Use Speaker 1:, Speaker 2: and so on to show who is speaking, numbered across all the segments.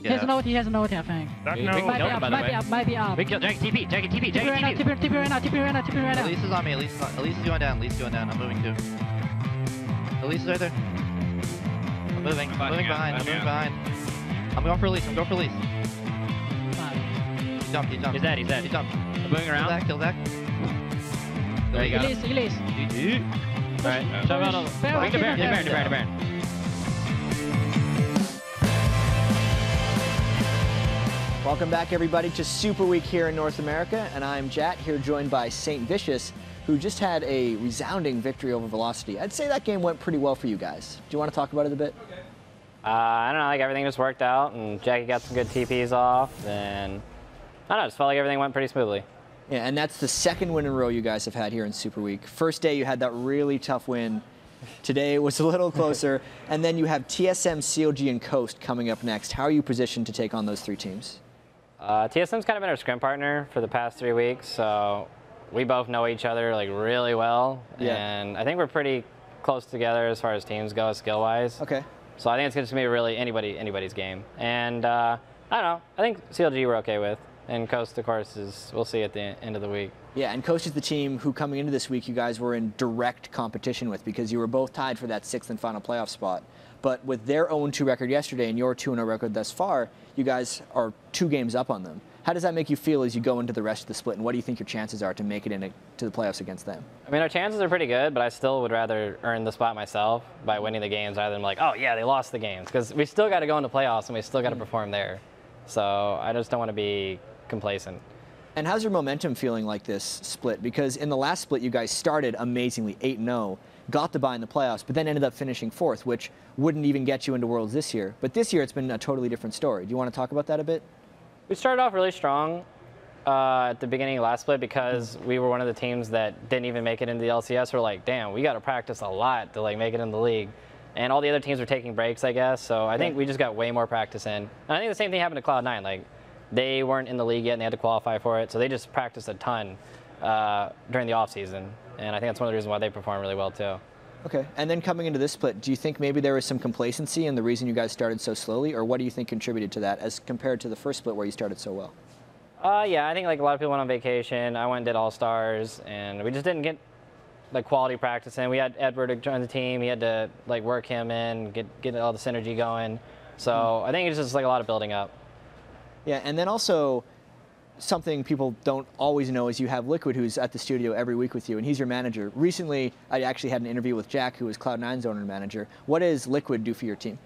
Speaker 1: He has no ulti, I think. Might be up.
Speaker 2: Big kill, Jackie TP, Jackie TP, Jackie TP.
Speaker 1: TP right now.
Speaker 3: Elise is on me, Elise is going down, I'm moving too. Elise is right there. I'm moving behind. I'm going for Elise,
Speaker 1: Fine.
Speaker 3: He jumped.
Speaker 2: He's dead. I'm moving around.
Speaker 3: Kill Zach.
Speaker 2: There you go.
Speaker 1: Elise.
Speaker 2: Alright, shove out of Bring to Baron.
Speaker 4: Welcome back, everybody, to Super Week here in North America, and I'm Jat, here joined by Saint Vicious, who just had a resounding victory over Velocity. I'd say that game went pretty well for you guys. Do you want to talk about it a bit?
Speaker 2: I don't know, like everything just worked out, and Jackie got some good TPs off, and I don't know, just felt like everything went pretty smoothly.
Speaker 4: Yeah, and that's the second win in a row you guys have had here in Super Week. First day you had that really tough win. Today it was a little closer, and then you have TSM, CLG, and Coast coming up next. How are you positioned to take on those three teams?
Speaker 2: TSM's kind of been our scrim partner for the past 3 weeks, so we both know each other like really well, and I think we're pretty close together as far as teams go, skill-wise.
Speaker 4: Okay.
Speaker 2: So I think it's going to be really anybody's game, and I don't know. I think CLG we're okay with, and Coast, of course, we'll see at the end of the week.
Speaker 4: Yeah, and Coast is the team who, coming into this week, you guys were in direct competition with because you were both tied for that 6th and final playoff spot. But with their 0-2 record yesterday and your 2-0 record thus far, you guys are 2 games up on them. How does that make you feel as you go into the rest of the split, and what do you think your chances are to make it into the playoffs against them?
Speaker 2: I mean, our chances are pretty good, but I still would rather earn the spot myself by winning the games rather than like, oh yeah, they lost the games, because we still got to go into playoffs and we still got to perform there. So I just don't want to be complacent.
Speaker 4: And how's your momentum feeling like this split? Because in the last split, you guys started amazingly, 8-0, got the bye in the playoffs, but then ended up finishing 4th, which wouldn't even get you into Worlds this year. But this year, it's been a totally different story. Do you want to talk about that a bit?
Speaker 2: We started off really strong at the beginning of last split because we were one of the teams that didn't even make it into the LCS. We're like, damn, we got to practice a lot to like make it in the league. And all the other teams were taking breaks, I guess. So I think we just got way more practice in. And I think the same thing happened to Cloud9. Like, they weren't in the league yet and they had to qualify for it. So they just practiced a ton during the off season. And I think that's one of the reasons why they perform really well too.
Speaker 4: Okay, and then coming into this split, do you think maybe there was some complacency in the reason you guys started so slowly, or what do you think contributed to that as compared to the first split where you started so well?
Speaker 2: Yeah, I think like a lot of people went on vacation. I went and did All-Stars, and we just didn't get like quality practice in. We had Edward join the team. He had to like work him in, get all the synergy going. So I think it's just like a lot of building up.
Speaker 4: Yeah, and then also something people don't always know is you have Liquid, who's at the studio every week with you, and he's your manager. Recently, I actually had an interview with Jack, who is Cloud9's owner and manager. What does Liquid do for your team?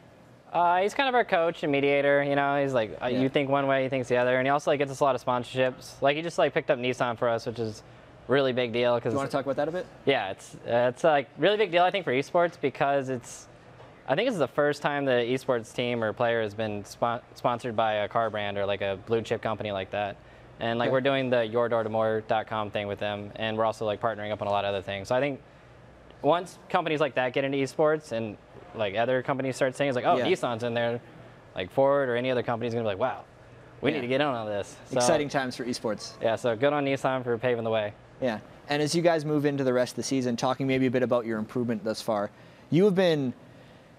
Speaker 2: He's kind of our coach and mediator. You know, he's like, you think one way, he thinks the other, and he also like gets us a lot of sponsorships. Like he just like picked up Nissan for us, which is a really big deal.
Speaker 4: Do you want to talk about that a bit?
Speaker 2: Yeah, it's like really big deal I think for esports because I think it's the first time the esports team or player has been sponsored by a car brand or like a blue chip company like that. And like we're doing the yourdoortomore.com thing with them, and we're also like partnering up on a lot of other things. So I think once companies like that get into esports and like other companies start saying it's like, oh, Nissan's in there, like Ford or any other company is gonna be like, wow, we need to get in on this. So,
Speaker 4: exciting times for esports.
Speaker 2: Yeah, so good on Nissan for paving the way.
Speaker 4: Yeah, and as you guys move into the rest of the season, talking maybe a bit about your improvement thus far, you have been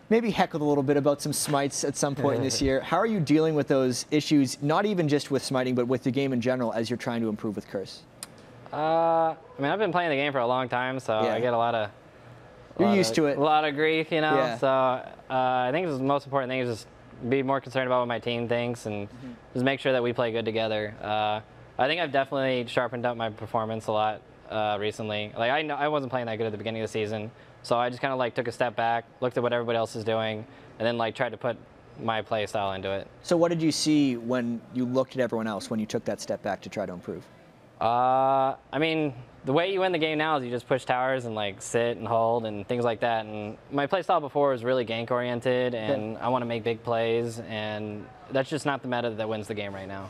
Speaker 4: maybe heckled a little bit about some smites at some point in this year. How are you dealing with those issues, not even just with smiting, but with the game in general as you're trying to improve with Curse?
Speaker 2: I mean, I've been playing the game for a long time, so I get a lot of...
Speaker 4: You're used to it.
Speaker 2: A lot of grief, you know? Yeah. So I think the most important thing is just be more concerned about what my team thinks and just make sure that we play good together. I think I've definitely sharpened up my performance a lot recently. Like I wasn't playing that good at the beginning of the season, so I just kind of like took a step back, looked at what everybody else is doing, and then like tried to put my play style into it.
Speaker 4: So what did you see when you looked at everyone else when you took that step back to try to improve?
Speaker 2: I mean, the way you win the game now is you just push towers and like sit and hold and things like that. And my play style before was really gank oriented, and I want to make big plays, and that's just not the meta that wins the game right now.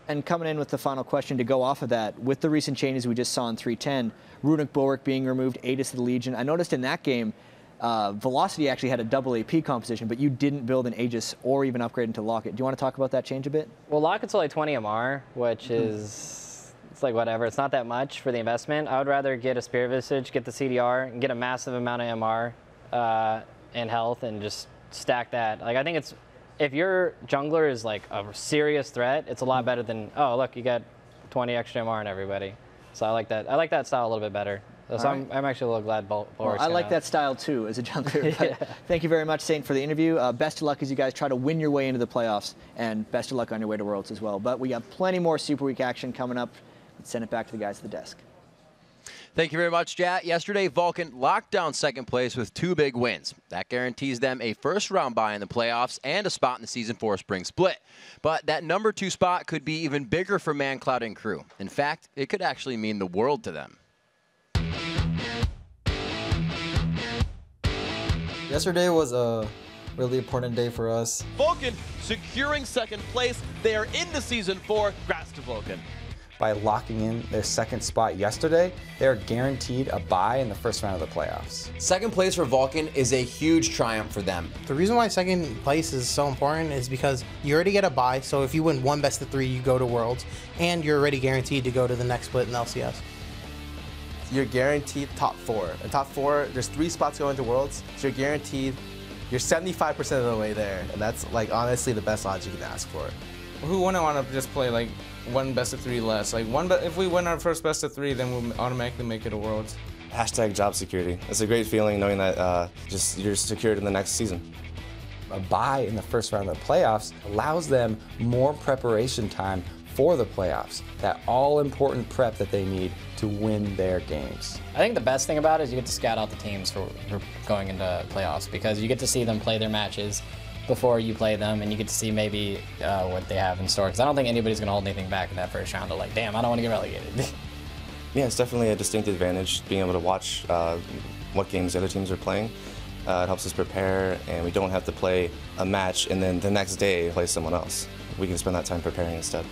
Speaker 4: And coming in with the final question to go off of that, with the recent changes we just saw in 310, Runic Bulwark being removed, Aegis of the Legion, I noticed in that game, Velocity actually had a double AP composition, but you didn't build an Aegis or even upgrade into Locket. Do you want to talk about that change a bit?
Speaker 2: Well, Locket's only 20 MR, which is, it's like whatever. It's not that much for the investment. I would rather get a Spirit Visage, get the CDR, and get a massive amount of MR and health, and just stack that. Like I think it's if your jungler is like a serious threat, it's a lot better than look, you got 20 extra MR on everybody. So I like that. I like that style a little bit better. So I'm actually a little glad Bulwark's
Speaker 4: I like that style too as a jungler. Thank you very much, Saint, for the interview. Best of luck as you guys try to win your way into the playoffs, and best of luck on your way to Worlds as well. But we got plenty more Super Week action coming up. Let's send it back to the guys at the desk.
Speaker 5: Thank you very much, Jat. Yesterday, Vulcan locked down second place with 2 big wins. That guarantees them a first-round bye in the playoffs and a spot in the Season 4 Spring Split. But that number 2 spot could be even bigger for ManCloud and crew. In fact, it could actually mean the world to them.
Speaker 6: Yesterday was a really important day for us.
Speaker 7: Vulcan securing second place. They are into Season 4. Congrats to Vulcan.
Speaker 8: By locking in their second spot yesterday, they are guaranteed a bye in the first round of the playoffs.
Speaker 9: Second place for Vulcan is a huge triumph for them.
Speaker 10: The reason why second place is so important is because you already get a bye, so if you win 1 best of 3, you go to Worlds, and you're already guaranteed to go to the next split in LCS.
Speaker 11: You're guaranteed top 4. In top 4, there's 3 spots going to Worlds, so you're guaranteed, you're 75% of the way there, and that's like honestly the best odds you can ask for.
Speaker 12: Who wouldn't want to just play like 1 best of 3 less? Like if we win our first best of 3, then we'll automatically make it a Worlds.
Speaker 13: Hashtag job security. It's a great feeling knowing that you're secured in the next season.
Speaker 8: A bye in the first round of the playoffs allows them more preparation time for the playoffs, that all-important prep that they need to win their games.
Speaker 2: I think the best thing about it is you get to scout out the teams for going into playoffs, because you get to see them play their matches before you play them, and you get to see maybe what they have in store. Because I don't think anybody's going to hold anything back in that first round of like, damn, I don't want to get relegated.
Speaker 13: Yeah, it's definitely a distinct advantage being able to watch what games the other teams are playing. It helps us prepare, and we don't have to play a match and then the next day play someone else. We can spend that time preparing instead.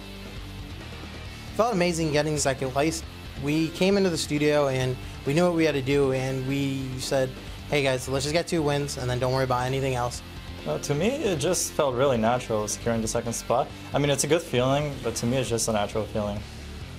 Speaker 10: Felt amazing getting second place. We came into the studio and we knew what we had to do, and we said, hey guys, let's just get 2 wins and then don't worry about anything else.
Speaker 14: To me, it just felt really natural securing the second spot. I mean, it's a good feeling, but to me, it's just a natural feeling.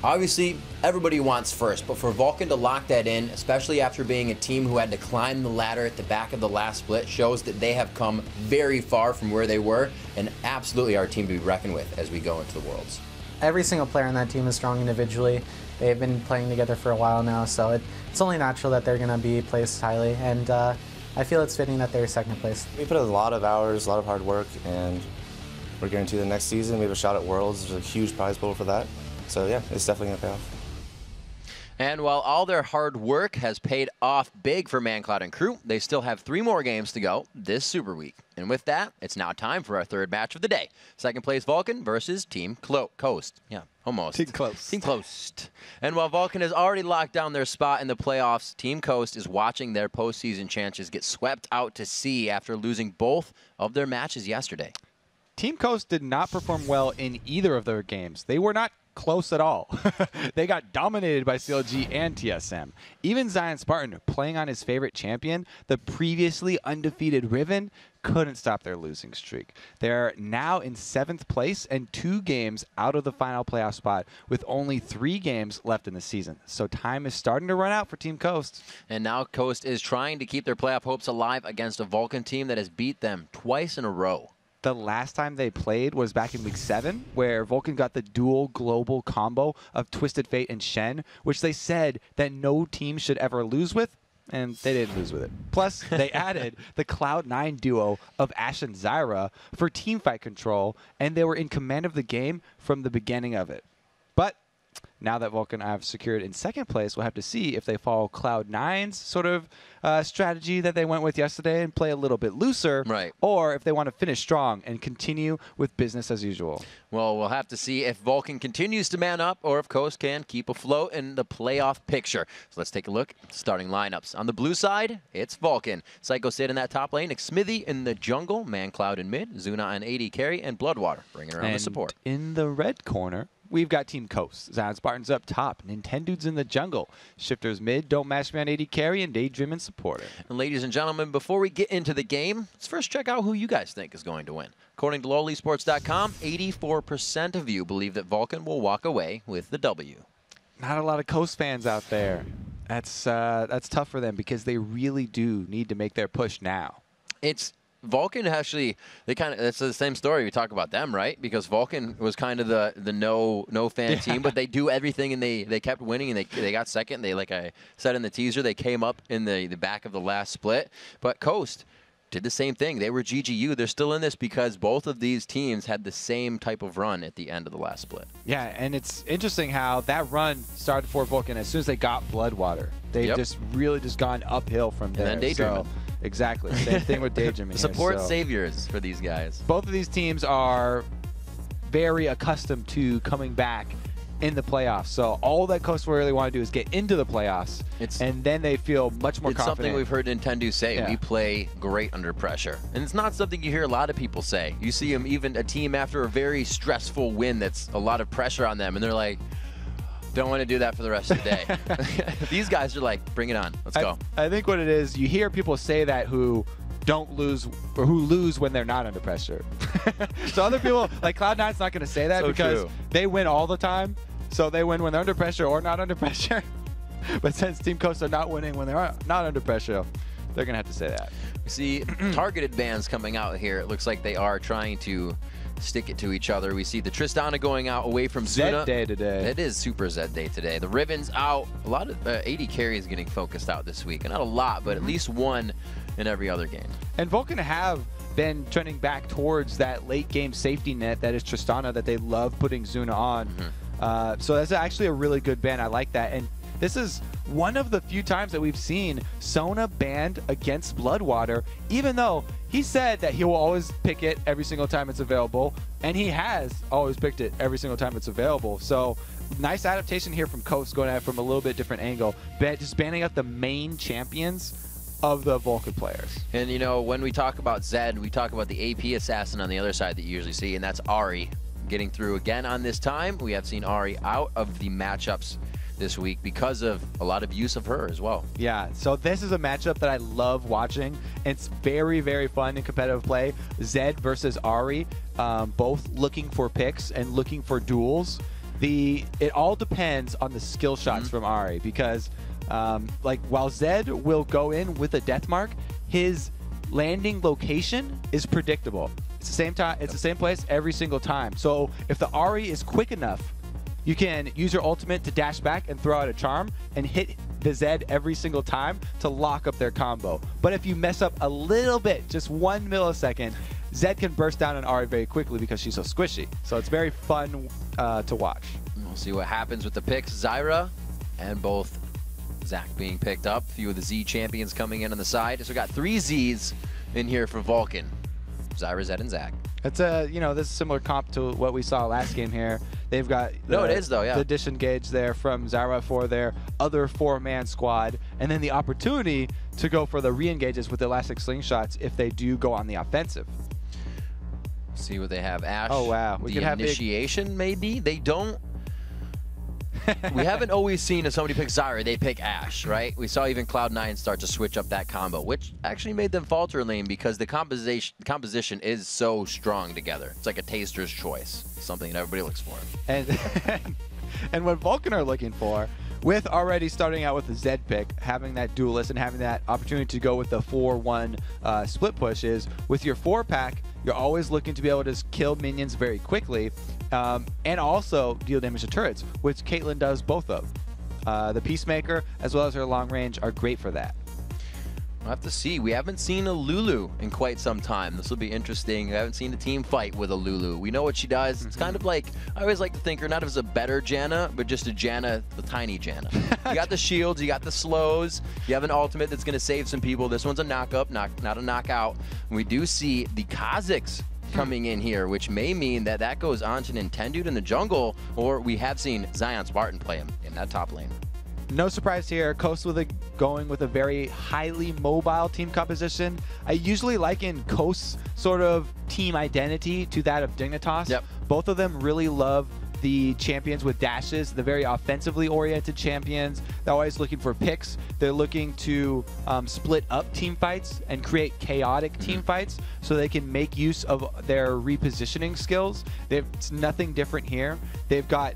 Speaker 9: Obviously, everybody wants first, but for Vulcan to lock that in, especially after being a team who had to climb the ladder at the back of the last split, shows that they have come very far from where they were, and absolutely our team to be reckoned with as we go into the Worlds.
Speaker 15: Every single player on that team is strong individually. They've been playing together for a while now, so it's only natural that they're going to be placed highly, and I feel it's fitting that they're second place.
Speaker 13: We put a lot of hours, a lot of hard work, and we're guaranteed the next season. We have a shot at Worlds. There's a huge prize pool for that. So yeah, it's definitely going to pay off.
Speaker 5: And while all their hard work has paid off big for ManCloud and crew, they still have 3 more games to go this Super Week. And with that, it's now time for our 3rd match of the day. Second place Vulcan versus Team Coast. Yeah, almost.
Speaker 16: Team Close.
Speaker 5: Team Coast. And while Vulcan has already locked down their spot in the playoffs, Team Coast is watching their postseason chances get swept out to sea after losing both of their matches yesterday.
Speaker 16: Team Coast did not perform well in either of their games. They were not close at all. They got dominated by CLG and TSM. Even Zion Spartan, playing on his favorite champion, the previously undefeated Riven, couldn't stop their losing streak. They're now in 7th place and 2 games out of the final playoff spot with only 3 games left in the season. So time is starting to run out for Team Coast.
Speaker 5: And now Coast is trying to keep their playoff hopes alive against a Vulcan team that has beat them twice in a row.
Speaker 16: The last time they played was back in Week 7, where Vulcan got the dual global combo of Twisted Fate and Shen, which they said that no team should ever lose with, and they didn't lose with it. Plus, they added the Cloud9 duo of Ashe and Zyra for teamfight control, and they were in command of the game from the beginning of it. But now that Vulcan have secured in 2nd place, we'll have to see if they follow Cloud9's sort of strategy that they went with yesterday and play a little bit looser,
Speaker 5: right,
Speaker 16: or if they want to finish strong and continue with business as usual.
Speaker 5: Well, we'll have to see if Vulcan continues to man up or if Coast can keep afloat in the playoff picture. So let's take a look at the starting lineups. On the blue side, it's Vulcan. Psycho Sid in that top lane, Xmithy in the jungle, ManCloud in mid, Zuna and AD carry, and Bloodwater bringing around the support.
Speaker 16: In the red corner, we've got Team Coast. Zion Spartans up top, Nintendude's in the jungle, Shifters mid, Don't Mash Man AD carry, and Daydream and supporter.
Speaker 5: And ladies and gentlemen, before we get into the game, let's first check out who you guys think is going to win. According to LowEsports.com, 84% of you believe that Vulcan will walk away with the W.
Speaker 16: Not a lot of Coast fans out there. That's tough for them because they really do need to make their push now.
Speaker 5: It's Vulcan actually, it's the same story. We talk about them, right? Because Vulcan was kind of the no fan team, but they do everything, and they kept winning, and they got second. They, like I said in the teaser, they came up in the back of the last split. But Coast did the same thing. They were GGU. They're still in this because both of these teams had the same type of run at the end of the last split.
Speaker 16: Yeah, and it's interesting how that run started for Vulcan as soon as they got Bloodwater. They just really gone uphill from there.
Speaker 5: And then Daydreaming.
Speaker 16: So, exactly. Same thing with Daydreaming.
Speaker 5: Support saviors for these guys.
Speaker 16: Both of these teams are very accustomed to coming back in the playoffs. So all that Coast really want to do is get into the playoffs, and then they feel much more confident.
Speaker 5: It's something we've heard Nintendo say. We play great under pressure. And it's not something you hear a lot of people say. You see them, even a team after a very stressful win that's a lot of pressure on them, and they're like, don't want to do that for the rest of the day. These guys are like, bring it on. Let's go.
Speaker 16: I think what it is, you hear people say that who don't lose or who lose when they're not under pressure. So other people, like Cloud9's not going to say that because they win all the time. So they win when they're under pressure or not under pressure. But since Team Coast are not winning when they're not under pressure, they're going to have to say that.
Speaker 5: We see targeted bans coming out here. It looks like they are trying to stick it to each other. We see the Tristana going out away from Zuna.
Speaker 16: Zed day today.
Speaker 5: It is Super Zed day today. The Riven's out. A lot of 80 carries getting focused out this week. Not a lot, but at least one in every other game.
Speaker 16: And Vulcan have been trending back towards that late game safety net that is Tristana that they love putting Zuna on. So that's actually a really good ban. I like that. And this is one of the few times that we've seen Sona banned against Bloodwater, even though he said that he will always pick it every single time it's available, and he has always picked it every single time it's available. So nice adaptation here from Coast, going at it from a little bit different angle, but just banning out the main champions of the Vulcan players.
Speaker 5: And you know, when we talk about Zed, we talk about the AP assassin on the other side that you usually see, and that's Ahri getting through again on this time. We have seen Ahri out of the matchups this week because of a lot of use of her as well.
Speaker 16: Yeah, so this is a matchup that I love watching. It's very, very fun in competitive play. Zed versus Ahri, both looking for picks and looking for duels. It all depends on the skill shots from Ahri, because like while Zed will go in with a death mark, his landing location is predictable. It's the same time. It's the same place every single time. So if the Ahri is quick enough, you can use your ultimate to dash back and throw out a charm and hit the Zed every single time to lock up their combo. But if you mess up a little bit, just 1 millisecond, Zed can burst down an Ahri very quickly because she's so squishy. So it's very fun to watch.
Speaker 5: We'll see what happens with the picks. Zyra and both Zach being picked up. A few of the Z champions coming in on the side. So we got 3 Zs in here for Vulcan. Zyra, Zed, and Zach.
Speaker 16: It's a, you know, this is similar comp to what we saw last game here. They've got the disengage there from Zyra for their other 4-man squad, and then the opportunity to go for the re-engages with elastic slingshots if they do go on the offensive.
Speaker 5: See what they have. Ashe.
Speaker 16: Oh wow,
Speaker 5: we could have initiation maybe. They don't. We haven't always seen if somebody picks Zyra, they pick Ashe, right? We saw even Cloud9 start to switch up that combo, which actually made them falter lane because the composition is so strong together. It's like a taster's choice, something that everybody looks for.
Speaker 16: And what Vulcan are looking for, with already starting out with the Zed pick, having that duelist and having that opportunity to go with the 4-1 split push, is with your 4-pack, you're always looking to be able to kill minions very quickly, and also deal damage to turrets, which Caitlyn does both of. The Peacemaker, as well as her long range, are great for that.
Speaker 5: We'll have to see. We haven't seen a Lulu in quite some time. This will be interesting. We haven't seen a team fight with a Lulu. We know what she does. It's kind of like, I always like to think her not as a better Janna, but just a Janna, the tiny Janna. You got the shields, you got the slows, you have an ultimate that's going to save some people. This one's a knock-up, not a knockout. And we do see the Kha'Zix coming in here, which may mean that goes on to Nintendo in the jungle, or we have seen Zion Spartan play him in that top lane.
Speaker 16: No surprise here. Coast going with a very highly mobile team composition. I usually liken Coast's sort of team identity to that of Dignitas.
Speaker 5: Yep.
Speaker 16: Both of them really love the champions with dashes, the very offensively oriented champions. They're always looking for picks. They're looking to split up team fights and create chaotic team fights so they can make use of their repositioning skills. It's nothing different here. They've got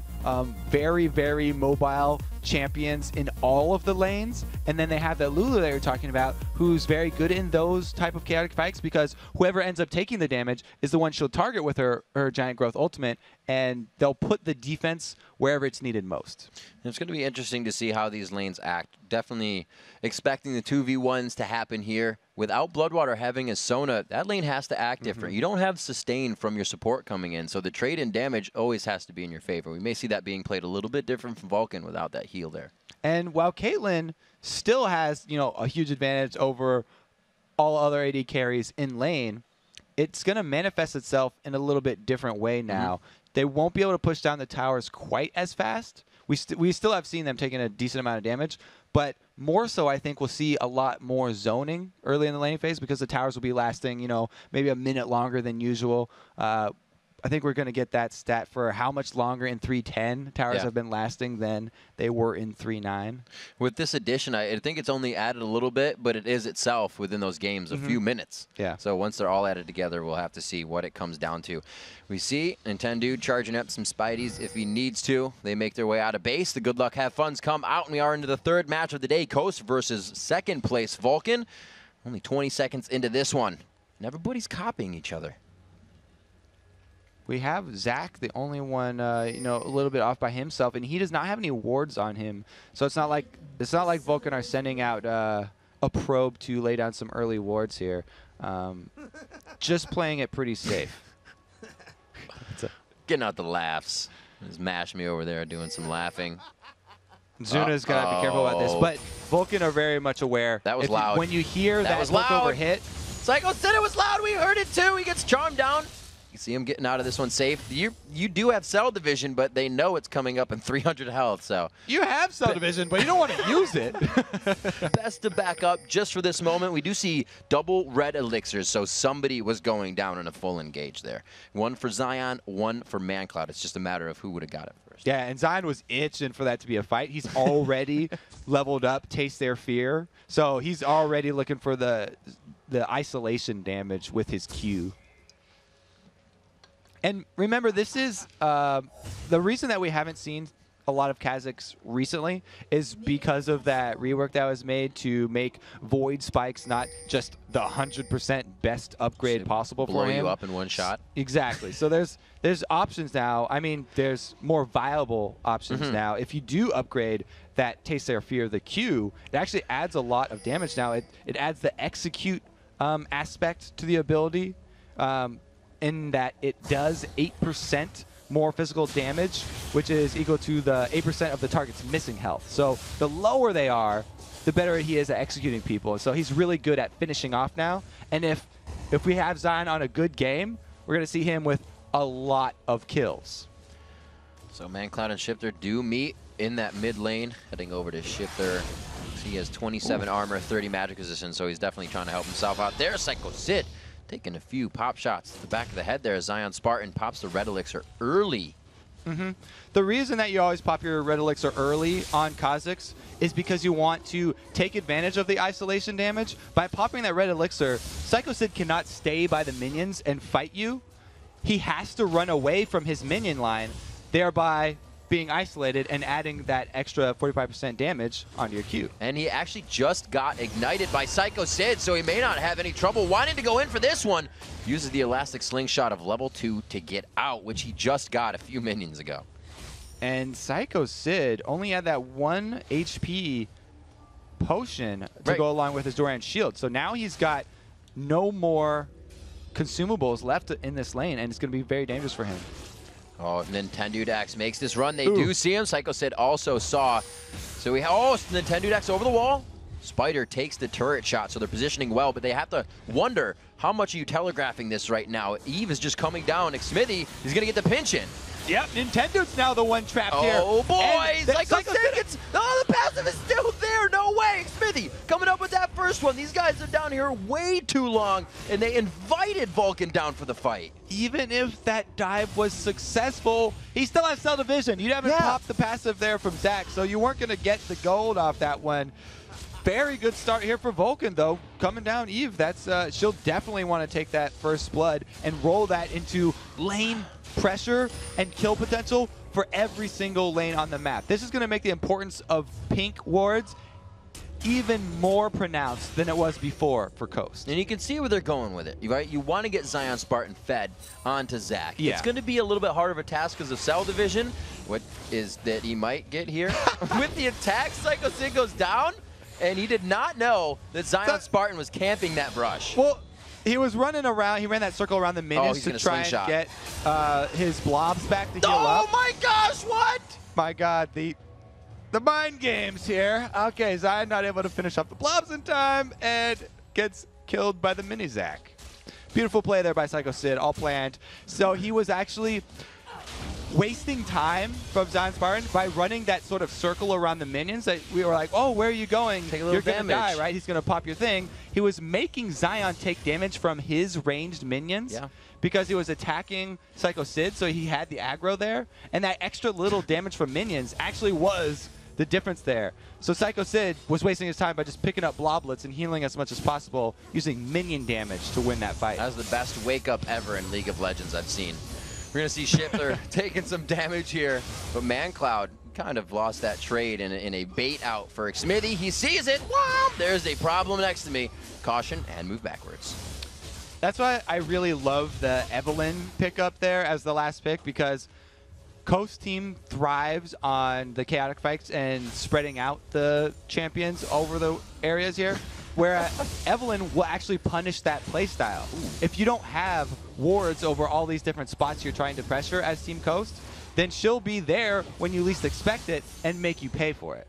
Speaker 16: very, very mobile champions in all of the lanes, and then they have that Lulu that you're talking about, who's very good in those type of chaotic fights, because whoever ends up taking the damage is the one she'll target with her Giant Growth ultimate, and they'll put the defense wherever it's needed most.
Speaker 5: It's going to be interesting to see how these lanes act. Definitely expecting the 2v1s to happen here. Without Bloodwater having a Sona, that lane has to act different. You don't have sustain from your support coming in, so the trade in damage always has to be in your favor. We may see that being played a little bit different from Vulcan without that heal there.
Speaker 16: And while Caitlyn still has, a huge advantage over all other AD carries in lane, it's going to manifest itself in a little bit different way now. They won't be able to push down the towers quite as fast. We still have seen them taking a decent amount of damage, but more so I think we'll see a lot more zoning early in the laning phase, because the towers will be lasting, maybe a minute longer than usual. I think we're going to get that stat for how much longer in 3.10 towers have been lasting than they were in 3.9.
Speaker 5: With this addition, I think it's only added a little bit, but it is itself within those games a few minutes.
Speaker 16: Yeah.
Speaker 5: So once they're all added together, we'll have to see what it comes down to. We see Nintendo charging up some Spideys if he needs to. They make their way out of base. The Good Luck Have Funs come out, and we are into the third match of the day. Coast versus second place Vulcan. Only 20 seconds into this one, and everybody's copying each other.
Speaker 16: We have Zach, the only one, a little bit off by himself, and he does not have any wards on him. So it's not like Vulcan are sending out a probe to lay down some early wards here. Just playing it pretty safe.
Speaker 5: Getting out the laughs. There's Mash Me over there doing some laughing.
Speaker 16: Zuna's got to be careful about this, but Vulcan are very much aware.
Speaker 5: That was loud.
Speaker 16: When you hear that hook over hit.
Speaker 5: Psycho said it was loud. We heard it too. He gets charmed down. You see him getting out of this one safe. You do have Cell Division, but they know it's coming up in 300 health. So
Speaker 16: you have Cell Division, but you don't want to use it.
Speaker 5: Best to back up just for this moment. We do see double red elixirs, so somebody was going down in a full engage there. One for Zion, one for ManCloud. It's just a matter of who would have got it first.
Speaker 16: Yeah, and Zion was itching for that to be a fight. He's already leveled up Taste Their Fear, so he's already looking for the isolation damage with his Q. And remember, this is the reason that we haven't seen a lot of Kha'Zix recently is because of that rework that was made to make Void Spikes not just the 100% best upgrade possible for him.
Speaker 5: Blow you up in one shot.
Speaker 16: Exactly. So there's options now. I mean, there's more viable options now. If you do upgrade that Taste Their Fear, the Q, it actually adds a lot of damage now. It adds the execute aspect to the ability. In that it does 8% more physical damage, which is equal to the 8% of the target's missing health. So the lower they are, the better he is at executing people. So he's really good at finishing off now. And if we have Zion on a good game, we're going to see him with a lot of kills.
Speaker 5: So ManCloud and Shifter do meet in that mid lane, heading over to Shifter. He has 27 armor, 30 magic resistance, so he's definitely trying to help himself out. There's Psycho Sid. Taking a few pop shots to the back of the head there. Zion Spartan pops the red elixir early.
Speaker 16: The reason that you always pop your red elixir early on Kha'Zix is because you want to take advantage of the isolation damage. By popping that red elixir, Psycho Sid cannot stay by the minions and fight you. He has to run away from his minion line, thereby being isolated and adding that extra 45% damage onto your Q.
Speaker 5: And he actually just got ignited by Psycho Sid, so he may not have any trouble wanting to go in for this one. Uses the elastic slingshot of level 2 to get out, which he just got a few minions ago.
Speaker 16: And Psycho Sid only had that 1 HP potion to go along with his Doran shield. So now he's got no more consumables left in this lane, and it's going to be very dangerous for him.
Speaker 5: Oh, Nintendo Dax makes this run. They do see him. Psycho Sid also saw. So we have, Nintendo Dax over the wall. Spider takes the turret shot, so they're positioning well, but they have to wonder, how much are you telegraphing this right now? Eve is just coming down. Xmithie is going to get the pinch in.
Speaker 16: Yep, Nintendo's now the one trapped here.
Speaker 5: Oh, boy! Psycho Sid gets... Oh, the passive is still there! No way! Xmithie coming up with that first one. These guys are down here way too long, and they invited Vulcan down for the fight.
Speaker 16: Even if that dive was successful, he still has Cell Division. You haven't popped the passive there from Zach, so you weren't going to get the gold off that one. Very good start here for Vulcan, though. Coming down Eve, that's she'll definitely want to take that first blood and roll that into lane pressure and kill potential for every single lane on the map. This is going to make the importance of pink wards even more pronounced than it was before for Coast.
Speaker 5: And you can see where they're going with it, right? You want to get Zion Spartan fed onto Zach.
Speaker 16: Yeah.
Speaker 5: It's going to be a little bit harder of a task because of cell division. What is that he might get here? With the attack, Psycho Sid goes down, and he did not know that Zion Spartan was camping that brush.
Speaker 16: Well, he was running around. He ran that circle around the minions to try and get his blobs back to heal up.
Speaker 5: Oh my gosh, what?
Speaker 16: My God, the mind games here. Okay, Zion not able to finish up the blobs in time and gets killed by the mini Zac. Beautiful play there by Psycho Sid, all planned. So he was actually wasting time from Zion Spartan by running that sort of circle around the minions that we were like, oh, where are you going?
Speaker 5: Take a little
Speaker 16: You're going to
Speaker 5: damage.
Speaker 16: die, right? He's going to pop your thing. He was making Zion take damage from his ranged minions because he was attacking Psycho Sid, so he had the aggro there. And that extra little damage from minions actually was the difference there. So Psycho Sid was wasting his time by just picking up bloblets and healing as much as possible using minion damage to win that fight.
Speaker 5: That was the best wake-up ever in League of Legends I've seen. We're going to see Shifter taking some damage here, but ManCloud kind of lost that trade in a bait out for Xmithie. He sees it. Wow, there's a problem next to me. Caution and move backwards.
Speaker 16: That's why I really love the Evelynn pickup there as the last pick, because Coast team thrives on the chaotic fights and spreading out the champions over the areas here, whereas Evelynn will actually punish that playstyle. If you don't have wards over all these different spots you're trying to pressure as Team Coast, then she'll be there when you least expect it and make you pay for it.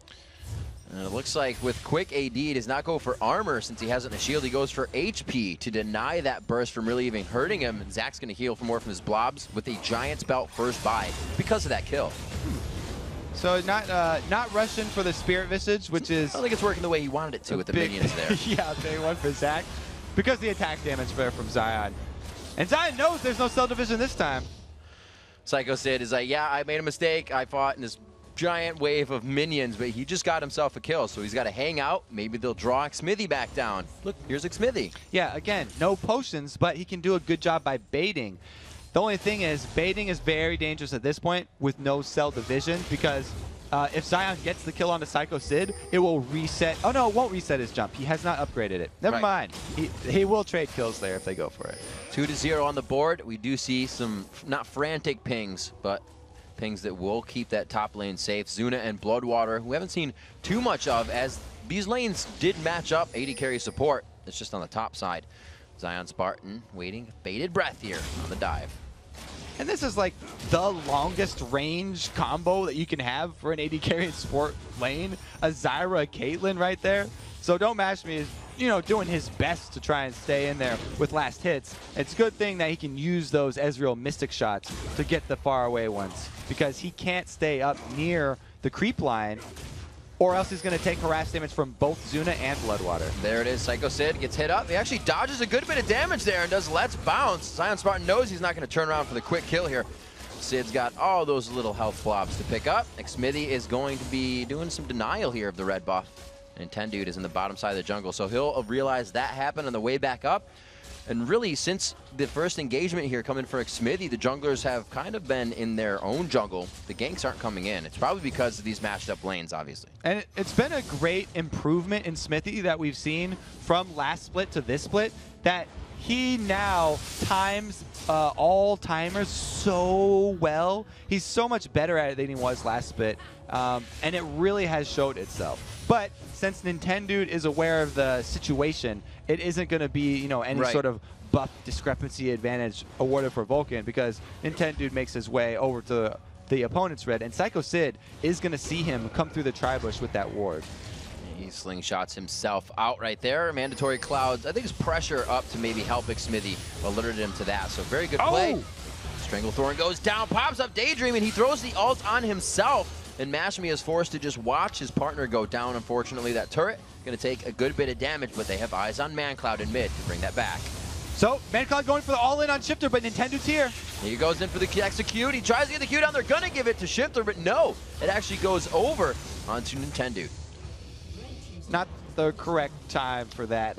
Speaker 5: And it looks like with Quick AD, he does not go for armor since he hasn't a shield. He goes for HP to deny that burst from really even hurting him. And Zac's going to heal for more from his blobs with a Giant's Belt first buy because of that kill.
Speaker 16: So not rushing for the Spirit Visage, which is...
Speaker 5: I don't think it's working the way he wanted it to with the minions there.
Speaker 16: Yeah, big one for Zac because the attack damage there from Zion. And Zion knows there's no cell division this time.
Speaker 5: Psycho Sid is like, yeah, I made a mistake. I fought in this giant wave of minions, but he just got himself a kill, so he's got to hang out. Maybe they'll draw Xmithie back down. Look, here's Xmithie.
Speaker 16: Yeah, again, no potions, but he can do a good job by baiting. The only thing is, baiting is very dangerous at this point with no cell division, because if Zion gets the kill onto Psycho Sid, it will reset. Oh no, it won't reset his jump. He has not upgraded it. Never mind. He will trade kills there if they go for it.
Speaker 5: 2-0 on the board. We do see some, not frantic pings, but pings that will keep that top lane safe. Zuna and Bloodwater, who we haven't seen too much of, as these lanes did match up. AD carry support. It's just on the top side. Zion Spartan waiting, bated breath here on the dive.
Speaker 16: And this is like the longest range combo that you can have for an AD carry support lane. A Zyra Caitlyn right there. So Don't Mash Me is, you know, doing his best to try and stay in there with last hits. It's a good thing that he can use those Ezreal Mystic shots to get the far away ones, because he can't stay up near the creep line, or else he's going to take harass damage from both Zuna and Bloodwater.
Speaker 5: There it is. Psycho Sid gets hit up. He actually dodges a good bit of damage there and does Let's Bounce. Zion Spartan knows he's not going to turn around for the quick kill here. Sid's got all those little health blobs to pick up. Xmithie is going to be doing some denial here of the red buff. And Nintendude is in the bottom side of the jungle, so he'll realize that happened on the way back up. And really, since the first engagement here coming for Xmithie, the junglers have kind of been in their own jungle. The ganks aren't coming in. It's probably because of these matched up lanes, obviously.
Speaker 16: And it's been a great improvement in Xmithie that we've seen from last split to this split, that he now times all timers so well. He's so much better at it than he was last split, and it really has showed itself. But since Nintendude is aware of the situation, it isn't going to be, you know, any sort of buff discrepancy advantage awarded for Vulcan, because Nintendude makes his way over to the opponent's red, and Psycho Sid is going to see him come through the tri-bush with that ward.
Speaker 5: He slingshots himself out right there. Mandatory Clouds, I think his pressure up to maybe help Xmithie alerted him to that. So very good play. Stranglethorn goes down, pops up Daydream, and he throws the ult on himself. And Mashmi is forced to just watch his partner go down. Unfortunately, that turret going to take a good bit of damage, but they have eyes on ManCloud in mid to bring that back.
Speaker 16: So ManCloud going for the all-in on Shifter, but Nintendude's here.
Speaker 5: He goes in for the execute. He tries to get the Q down. They're going to give it to Shifter, but no. It actually goes over onto Nintendude.
Speaker 16: Not the correct time for that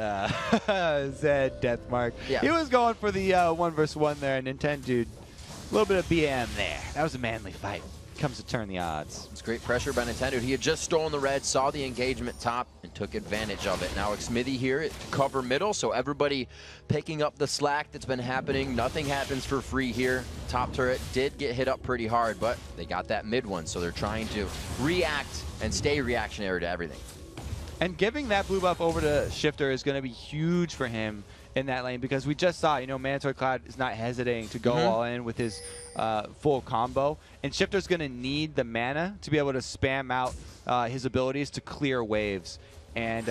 Speaker 16: Zed Deathmark.
Speaker 5: Yeah.
Speaker 16: He was going for the 1 versus 1 there, and Nintendude, a little bit of BM there. That was a manly fight. comes to turn the odds.
Speaker 5: It's great pressure by Nintendo. He had just stolen the red, saw the engagement top, and took advantage of it. Now Xmithie here to cover middle, so everybody picking up the slack that's been happening. Nothing happens for free here. Top turret did get hit up pretty hard, but they got that mid one, so they're trying to react and stay reactionary to everything.
Speaker 16: And giving that blue buff over to Shifter is going to be huge for him in that lane, because we just saw, Mandatory Cloud is not hesitating to go all in with his full combo, and Shifter's going to need the mana to be able to spam out his abilities to clear waves and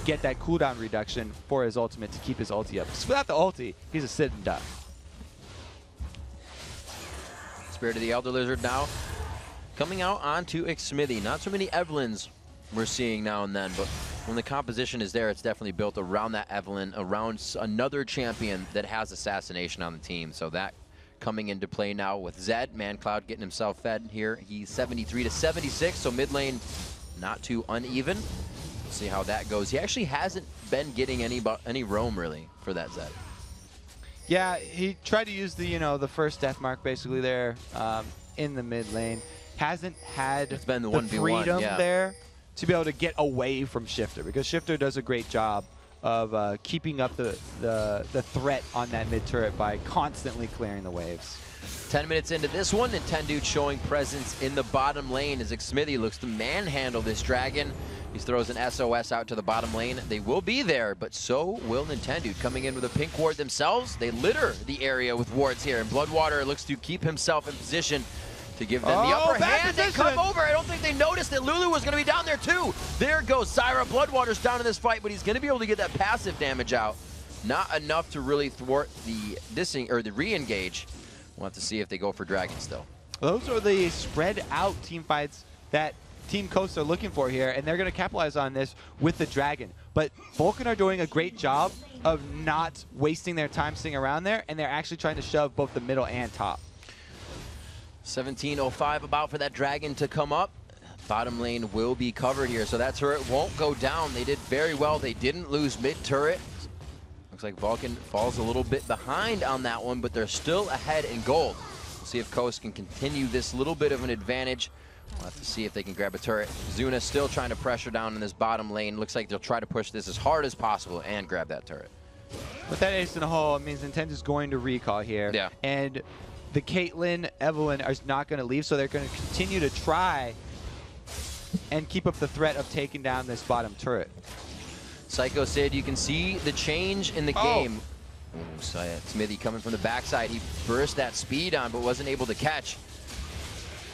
Speaker 16: get that cooldown reduction for his ultimate to keep his ulti up. Because without the ulti, he's a sit and duck.
Speaker 5: Spirit of the Elder Lizard now coming out onto Xmithie. Not so many Evelyns we're seeing now and then, but when the composition is there, it's definitely built around that Evelynn, around another champion that has assassination on the team. So that coming into play now with Zed. ManCloud getting himself fed here. He's 73 to 76, so mid lane not too uneven. We'll see how that goes. He actually hasn't been getting any roam really for that Zed.
Speaker 16: Yeah, he tried to use the the first death mark basically there in the mid lane. Hasn't had
Speaker 5: it's been the
Speaker 16: freedom
Speaker 5: yeah.
Speaker 16: there to be able to get away from Shifter, because Shifter does a great job of keeping up the threat on that mid turret by constantly clearing the waves.
Speaker 5: 10 minutes into this one, Nintendo showing presence in the bottom lane as Xmithie looks to manhandle this dragon. He throws an SOS out to the bottom lane. They will be there, but so will Nintendo. Coming in with a pink ward themselves, they litter the area with wards here, and Bloodwater looks to keep himself in position to give them the upper hand. They come over. I don't think they noticed that Lulu was going to be down there too. There goes Syra. Bloodwater's down in this fight, but he's going to be able to get that passive damage out. Not enough to really thwart the re-engage. We'll have to see if they go for Dragon still.
Speaker 16: Those are the spread out team fights that Team Coast are looking for here, and they're going to capitalize on this with the Dragon. But Vulcan are doing a great job of not wasting their time sitting around there, and they're actually trying to shove both the middle and top.
Speaker 5: 17:05 about for that Dragon to come up. Bottom lane will be covered here, so that turret won't go down. They did very well. They didn't lose mid turret. Looks like Vulcan falls a little bit behind on that one, but they're still ahead in gold. We'll see if Coast can continue this little bit of an advantage. We'll have to see if they can grab a turret. Zuna still trying to pressure down in this bottom lane. Looks like they'll try to push this as hard as possible and grab that turret.
Speaker 16: With that ace in the hole, it means Nintendo's going to recall here.
Speaker 5: Yeah.
Speaker 16: And the Caitlyn, Evelynn are not going to leave, so they're going to continue to try and keep up the threat of taking down this bottom turret.
Speaker 5: Psycho Sid, you can see the change in the game. Oh, Xmithie coming from the backside. He burst that speed on, but wasn't able to catch.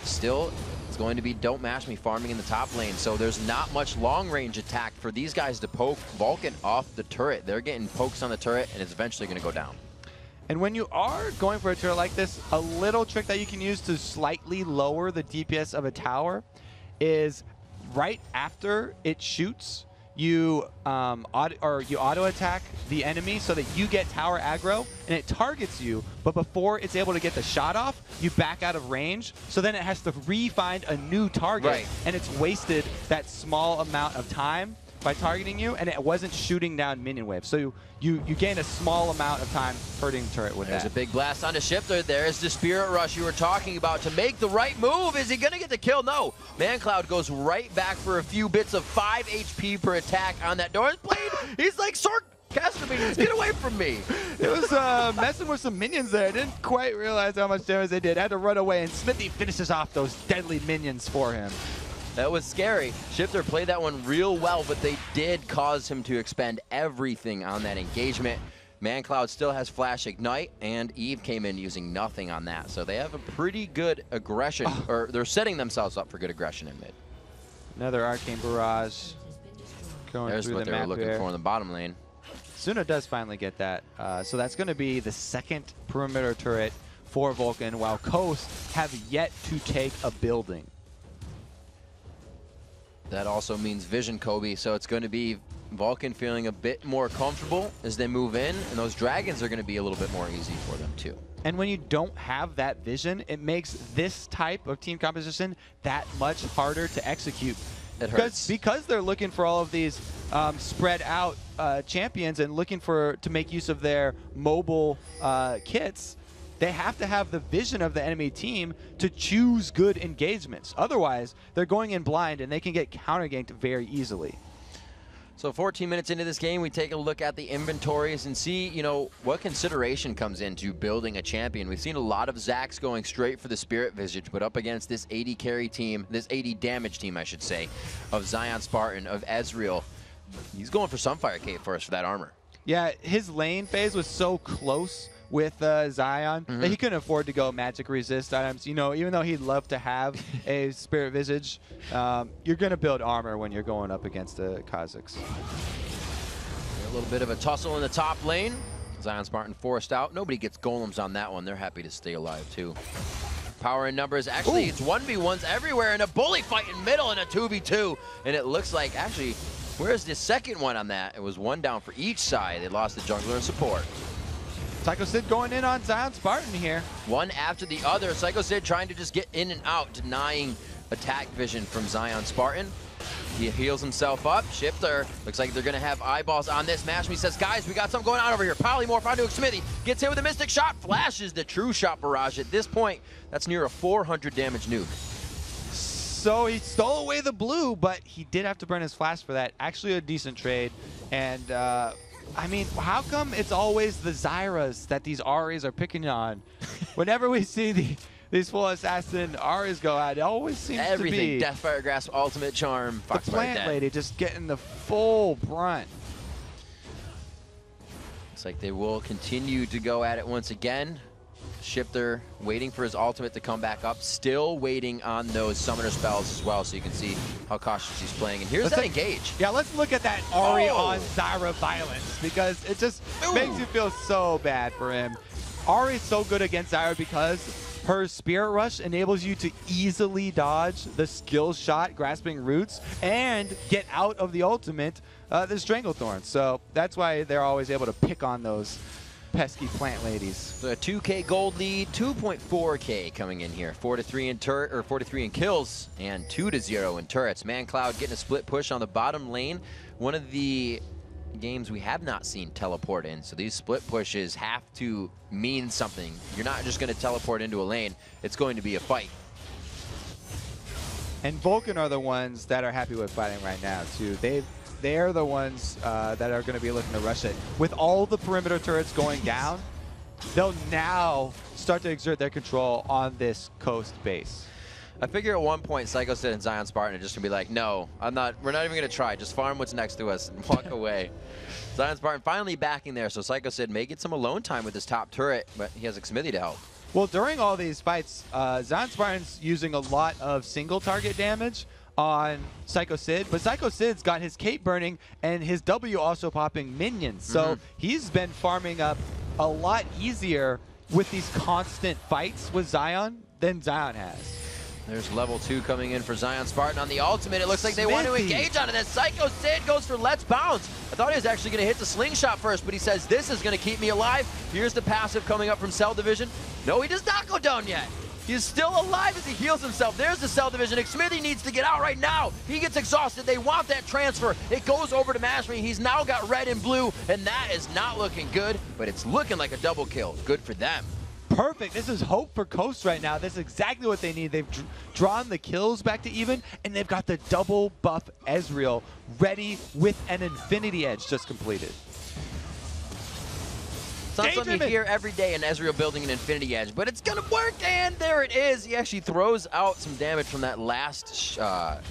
Speaker 5: Still, it's going to be Don't Mash Me farming in the top lane, so there's not much long-range attack for these guys to poke Vulcan off the turret. They're getting pokes on the turret, and it's eventually going to go down.
Speaker 16: And when you are going for a turret like this, a little trick that you can use to slightly lower the DPS of a tower is right after it shoots, you auto attack the enemy so that you get tower aggro and it targets you, but before it's able to get the shot off, you back out of range, so then it has to re-find a new target, and it's wasted that small amount of time by targeting you, and it wasn't shooting down minion waves. So you gain a small amount of time hurting turret with
Speaker 5: There's
Speaker 16: that.
Speaker 5: a big blast onto Shifter. There's the Spirit Rush you were talking about to make the right move. Is he going to get the kill? No. ManCloud goes right back for a few bits of 5 HP per attack on that Doran's Blade. He's like, Sorcaster minions, get away from me.
Speaker 16: It was messing with some minions there. Didn't quite realize how much damage they did. Had to run away, and Xmithie finishes off those deadly minions for him.
Speaker 5: That was scary. Shifter played that one real well, but they did cause him to expend everything on that engagement. ManCloud still has Flash Ignite, and Eve came in using nothing on that. So they have a pretty good aggression, or they're setting themselves up for good aggression in mid.
Speaker 16: Another Arcane Barrage going
Speaker 5: There's
Speaker 16: through
Speaker 5: what
Speaker 16: the
Speaker 5: they were
Speaker 16: map
Speaker 5: looking
Speaker 16: here.
Speaker 5: for in the bottom lane.
Speaker 16: Suna does finally get that. So that's going to be the second perimeter turret for Vulcan, while Coast have yet to take a building.
Speaker 5: That also means Vision Kobe, so it's going to be Vulcan feeling a bit more comfortable as they move in, and those Dragons are going to be a little bit more easy for them too.
Speaker 16: And when you don't have that vision, it makes this type of team composition that much harder to execute.
Speaker 5: It hurts.
Speaker 16: Because they're looking for all of these spread out champions and looking to make use of their mobile kits, they have to have the vision of the enemy team to choose good engagements. Otherwise, they're going in blind and they can get counter-ganked very easily.
Speaker 5: So 14 minutes into this game, we take a look at the inventories and see, you know, what consideration comes into building a champion. We've seen a lot of Zacs going straight for the Spirit Visage, but up against this 80 carry team, this 80 damage team, I should say, of Zion Spartan, of Ezreal, he's going for Sunfire Cape first for that armor.
Speaker 16: Yeah, his lane phase was so close with Zion that he couldn't afford to go magic resist items. You know, even though he'd love to have a Spirit Visage, you're going to build armor when you're going up against the Kha'Zix.
Speaker 5: A little bit of a tussle in the top lane. Zion Spartan forced out. Nobody gets golems on that one. They're happy to stay alive too. Power in numbers. Actually, it's 1v1s everywhere, and a bully fight in middle and a 2v2. And it looks like, actually, where's the second one on that? It was one down for each side. They lost the jungler and support.
Speaker 16: Psycho Sid going in on Zion Spartan here.
Speaker 5: One after the other. Psycho Sid trying to just get in and out, denying attack vision from Zion Spartan. He heals himself up. Shifter, looks like they're going to have eyeballs on this. Mashmi says, guys, we got something going on over here. Polymorph onto Xmithie. Gets hit with a Mystic Shot. Flashes the True Shot barrage. At this point, that's near a 400 damage nuke.
Speaker 16: So he stole away the blue, but he did have to burn his flash for that. Actually a decent trade. And I mean, how come it's always the Zyras that these Aries are picking on? Whenever we see these full assassin Aries go out, it always seems to be
Speaker 5: everything. Deathfire Grasp, Ultimate Charm,
Speaker 16: the plant lady just getting the full brunt.
Speaker 5: Looks like they will continue to go at it once again. Shifter waiting for his ultimate to come back up, still waiting on those summoner spells as well, so you can see how cautious he's playing. And here's that engage.
Speaker 16: Yeah, let's look at that Ahri on Zyra violence, because it just makes you feel so bad for him. Ahri's so good against Zyra because her Spirit Rush enables you to easily dodge the skill shot, Grasping Roots, and get out of the ultimate, the Stranglethorn. So that's why they're always able to pick on those pesky plant ladies.
Speaker 5: So a 2K gold lead, 2.4K coming in here. 4-3 in turret, or 4-3 in kills, and 2-0 in turrets. ManCloud getting a split push on the bottom lane. One of the games we have not seen teleport in, so these split pushes have to mean something. You're not just going to teleport into a lane, it's going to be a fight.
Speaker 16: And Vulcan are the ones that are happy with fighting right now too. They're the ones that are going to be looking to rush it. With all the perimeter turrets going down, they'll now start to exert their control on this coast base.
Speaker 5: I figure at one point Psycho Sid and Zion Spartan are just going to be like, no, we're not even going to try. Just farm what's next to us and walk away. Zion Spartan finally backing there, so Psycho Sid may get some alone time with his top turret, but he has Xmithie to help.
Speaker 16: Well, during all these fights, Zion Spartan's using a lot of single target damage on Psycho Sid, but Psycho Sid's got his cape burning and his W also popping minions. So he's been farming up a lot easier with these constant fights with Zion than Zion has.
Speaker 5: There's level 2 coming in for Zion Spartan on the ultimate. It looks like they want to engage onto this. Psycho Sid goes for Let's Bounce. I thought he was actually going to hit the slingshot first, but he says this is going to keep me alive. Here's the passive coming up from Cell Division. No, he does not go down yet. He's still alive as he heals himself. There's the Cell Division. Xmithie needs to get out right now. He gets exhausted. They want that transfer. It goes over to Mashmi. He's now got red and blue, and that is not looking good, but it's looking like a double kill. Good for them.
Speaker 16: Perfect. This is hope for Coast right now. This is exactly what they need. They've drawn the kills back to even, and they've got the double buff Ezreal ready with an Infinity Edge just completed.
Speaker 5: It's not something you hear every day in Ezreal building an Infinity Edge, but it's going to work, and there it is. He actually throws out some damage from that last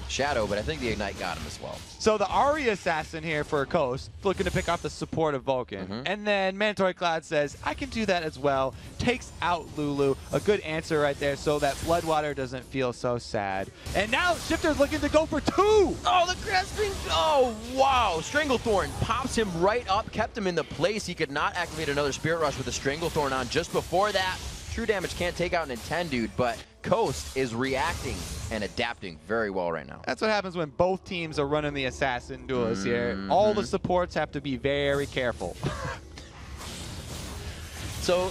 Speaker 5: Shadow, but I think the Ignite got him as well.
Speaker 16: So the Ahri Assassin here for Coast, looking to pick off the support of Vulcan. And then Mandatory Cloud says, I can do that as well. Takes out Lulu. A good answer right there so that Bloodwater doesn't feel so sad. And now Shifter's looking to go for 2.
Speaker 5: Oh, the grasping. Oh, wow. Stranglethorn pops him right up, kept him in the place. He could not activate another Spirit Rush with a Stranglethorn on just before that. True damage can't take out an Intendude, but Coast is reacting and adapting very well right now.
Speaker 16: That's what happens when both teams are running the Assassin duelists here. All the supports have to be very careful.
Speaker 5: So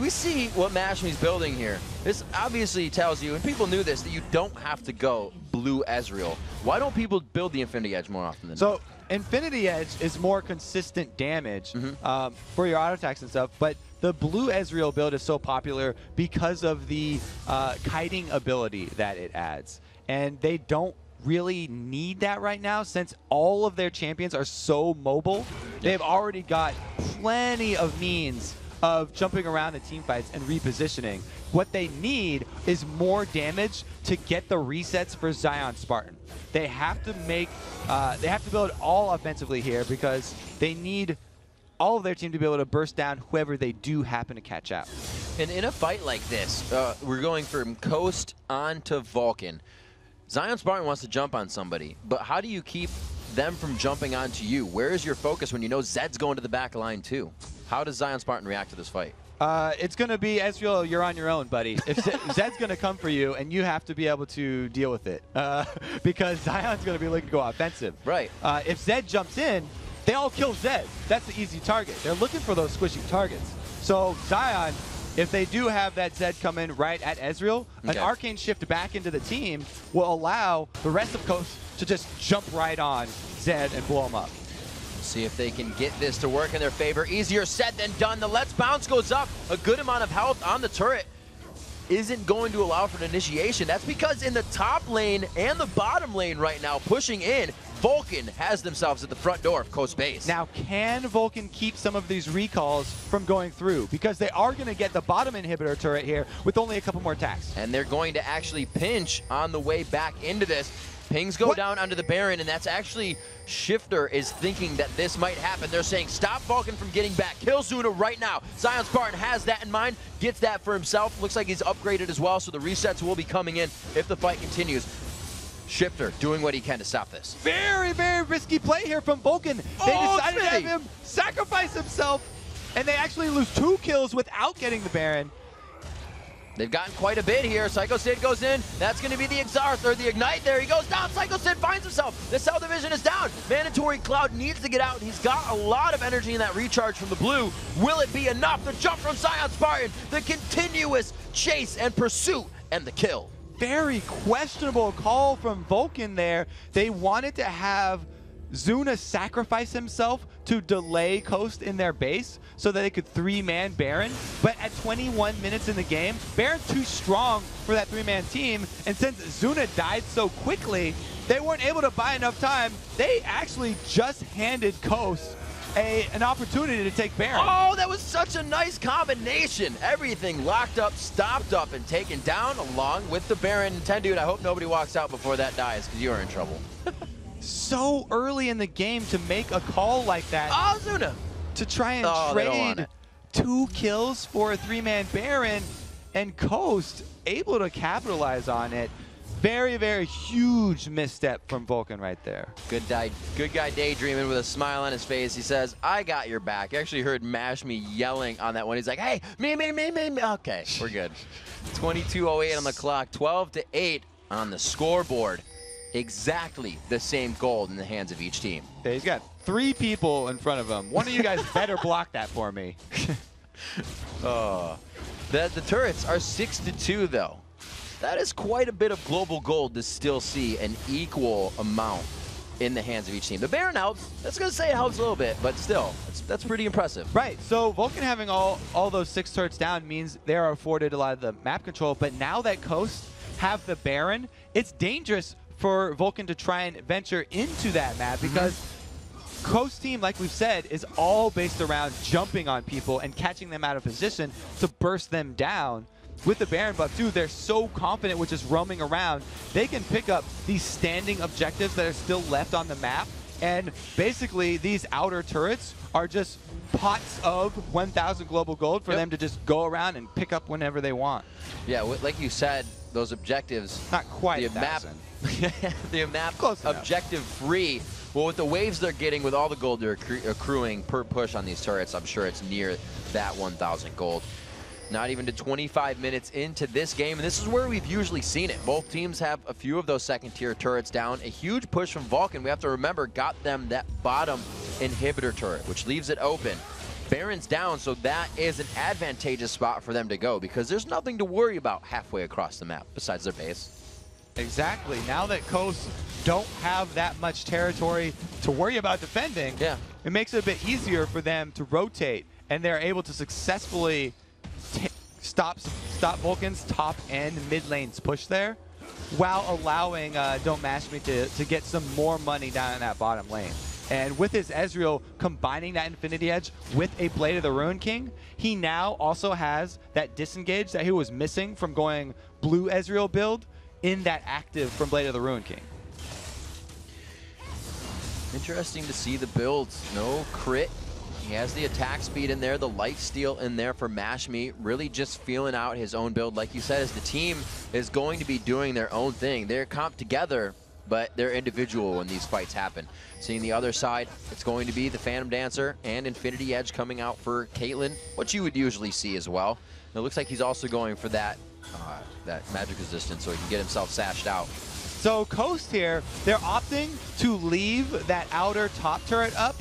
Speaker 5: we see what Mashmi's building here. This obviously tells you, and people knew this, that you don't have to go blue Ezreal. Why don't people build the Infinity Edge more often than
Speaker 16: Infinity Edge is more consistent damage for your auto attacks and stuff, but the blue Ezreal build is so popular because of the kiting ability that it adds. And they don't really need that right now since all of their champions are so mobile. They've already got plenty of means of jumping around the team fights and repositioning. What they need is more damage to get the resets for Zion Spartan. They have to make, they have to build all offensively here because they need all of their team to be able to burst down whoever they do happen to catch out.
Speaker 5: And in a fight like this, we're going from Coast on to Vulcan. Zion Spartan wants to jump on somebody, but how do you keep them from jumping onto you? Where is your focus when you know Zed's going to the back line too? How does Zion Spartan react to this fight?
Speaker 16: It's going to be, Ezreal, you're on your own, buddy. If Zed's going to come for you, and you have to be able to deal with it because Zion's going to be looking to go offensive.
Speaker 5: Right.
Speaker 16: If Zed jumps in, they all kill Zed. That's the easy target. They're looking for those squishy targets. So Zion, if they do have that Zed come in right at Ezreal, an Arcane Shift back into the team will allow the rest of Coast to just jump right on Zed and blow him up.
Speaker 5: See if they can get this to work in their favor. Easier said than done. The Let's Bounce goes up. A good amount of health on the turret isn't going to allow for an initiation. That's because in the top lane and the bottom lane right now, pushing in, Vulcan has themselves at the front door of Coast Base.
Speaker 16: Now, can Vulcan keep some of these recalls from going through? Because they are going to get the bottom inhibitor turret here with only a couple more attacks.
Speaker 5: And they're going to actually pinch on the way back into this. Pings go down under the Baron, and that's actually Shifter is thinking that this might happen. They're saying, stop Vulcan from getting back. Kill Zuna right now. Zion Spartan has that in mind, gets that for himself. Looks like he's upgraded as well, so the resets will be coming in if the fight continues. Shifter doing what he can to stop this.
Speaker 16: Very, very risky play here from Vulcan. They decided to have him sacrifice himself, and they actually lose 2 kills without getting the Baron.
Speaker 5: They've gotten quite a bit here. Psycho Sid goes in. That's going to be the Exarth or the Ignite there. He goes down. Psycho Sid finds himself. The Cell Division is down. Mandatory Cloud needs to get out. He's got a lot of energy in that recharge from the blue. Will it be enough? The jump from Zion Spartan. The continuous chase and pursuit and the kill.
Speaker 16: Very questionable call from Vulcan there. They wanted to have Zuna sacrifice himself to delay Coast in their base so that they could 3-man Baron. But at 21 minutes in the game, Baron's too strong for that 3-man team. And since Zuna died so quickly, they weren't able to buy enough time. They actually just handed Coast an opportunity to take Baron.
Speaker 5: Oh, that was such a nice combination. Everything locked up, stopped up, and taken down along with the Baron. Tendude, I hope nobody walks out before that dies because you're in trouble.
Speaker 16: So early in the game to make a call like that.
Speaker 5: Oh, Zuna!
Speaker 16: To try and trade 2 kills for a 3-man Baron, and Coast able to capitalize on it. Very, very huge misstep from Vulcan right there.
Speaker 5: Good guy daydreaming with a smile on his face. He says, I got your back. You actually heard Mash Me yelling on that one. He's like, hey, me. Okay, we're good. 22:08 on the clock, 12-8 on the scoreboard. Exactly the same gold in the hands of each team.
Speaker 16: Yeah, he's got 3 people in front of him. One of you guys better block that for me.
Speaker 5: The turrets are 6-2 though. That is quite a bit of global gold to still see an equal amount in the hands of each team. The Baron helps. That's going to say it helps a little bit, but still, that's pretty impressive.
Speaker 16: Right, so Vulcan having all those 6 turrets down means they are afforded a lot of the map control, but now that Coast have the Baron, it's dangerous for Vulcan to try and venture into that map because Coast team, like we've said, is all based around jumping on people and catching them out of position to burst them down. With the Baron buff too, they're so confident with just roaming around. They can pick up these standing objectives that are still left on the map, and basically these outer turrets are just pots of 1,000 global gold for them to just go around and pick up whenever they want.
Speaker 5: Yeah, like you said, those objectives.
Speaker 16: Not quite
Speaker 5: the map. The map
Speaker 16: Close
Speaker 5: objective free. Well, with the waves they're getting, with all the gold they're accruing per push on these turrets, I'm sure it's near that 1,000 gold. Not even to 25 minutes into this game, and this is where we've usually seen it. Both teams have a few of those second-tier turrets down. A huge push from Vulcan, we have to remember, got them that bottom inhibitor turret, which leaves it open. Baron's down, so that is an advantageous spot for them to go because there's nothing to worry about halfway across the map besides their base.
Speaker 16: Exactly. Now that Coast don't have that much territory to worry about defending, it makes it a bit easier for them to rotate and they're able to successfully stop Vulcan's top and mid lane's push there, while allowing Don't Mash Me to get some more money down in that bottom lane. And with his Ezreal combining that Infinity Edge with a Blade of the Ruined King, he now also has that disengage that he was missing from going blue Ezreal build in that active from Blade of the Ruined King.
Speaker 5: Interesting to see the builds. No crit. He has the attack speed in there, the life steal in there for Mash Me, really just feeling out his own build. Like you said, as the team is going to be doing their own thing. They're comped together, but they're individual when these fights happen. Seeing the other side, it's going to be the Phantom Dancer and Infinity Edge coming out for Caitlyn, what you would usually see as well. And it looks like he's also going for that magic resistance so he can get himself sashed out.
Speaker 16: So Coast here, they're opting to leave that outer top turret up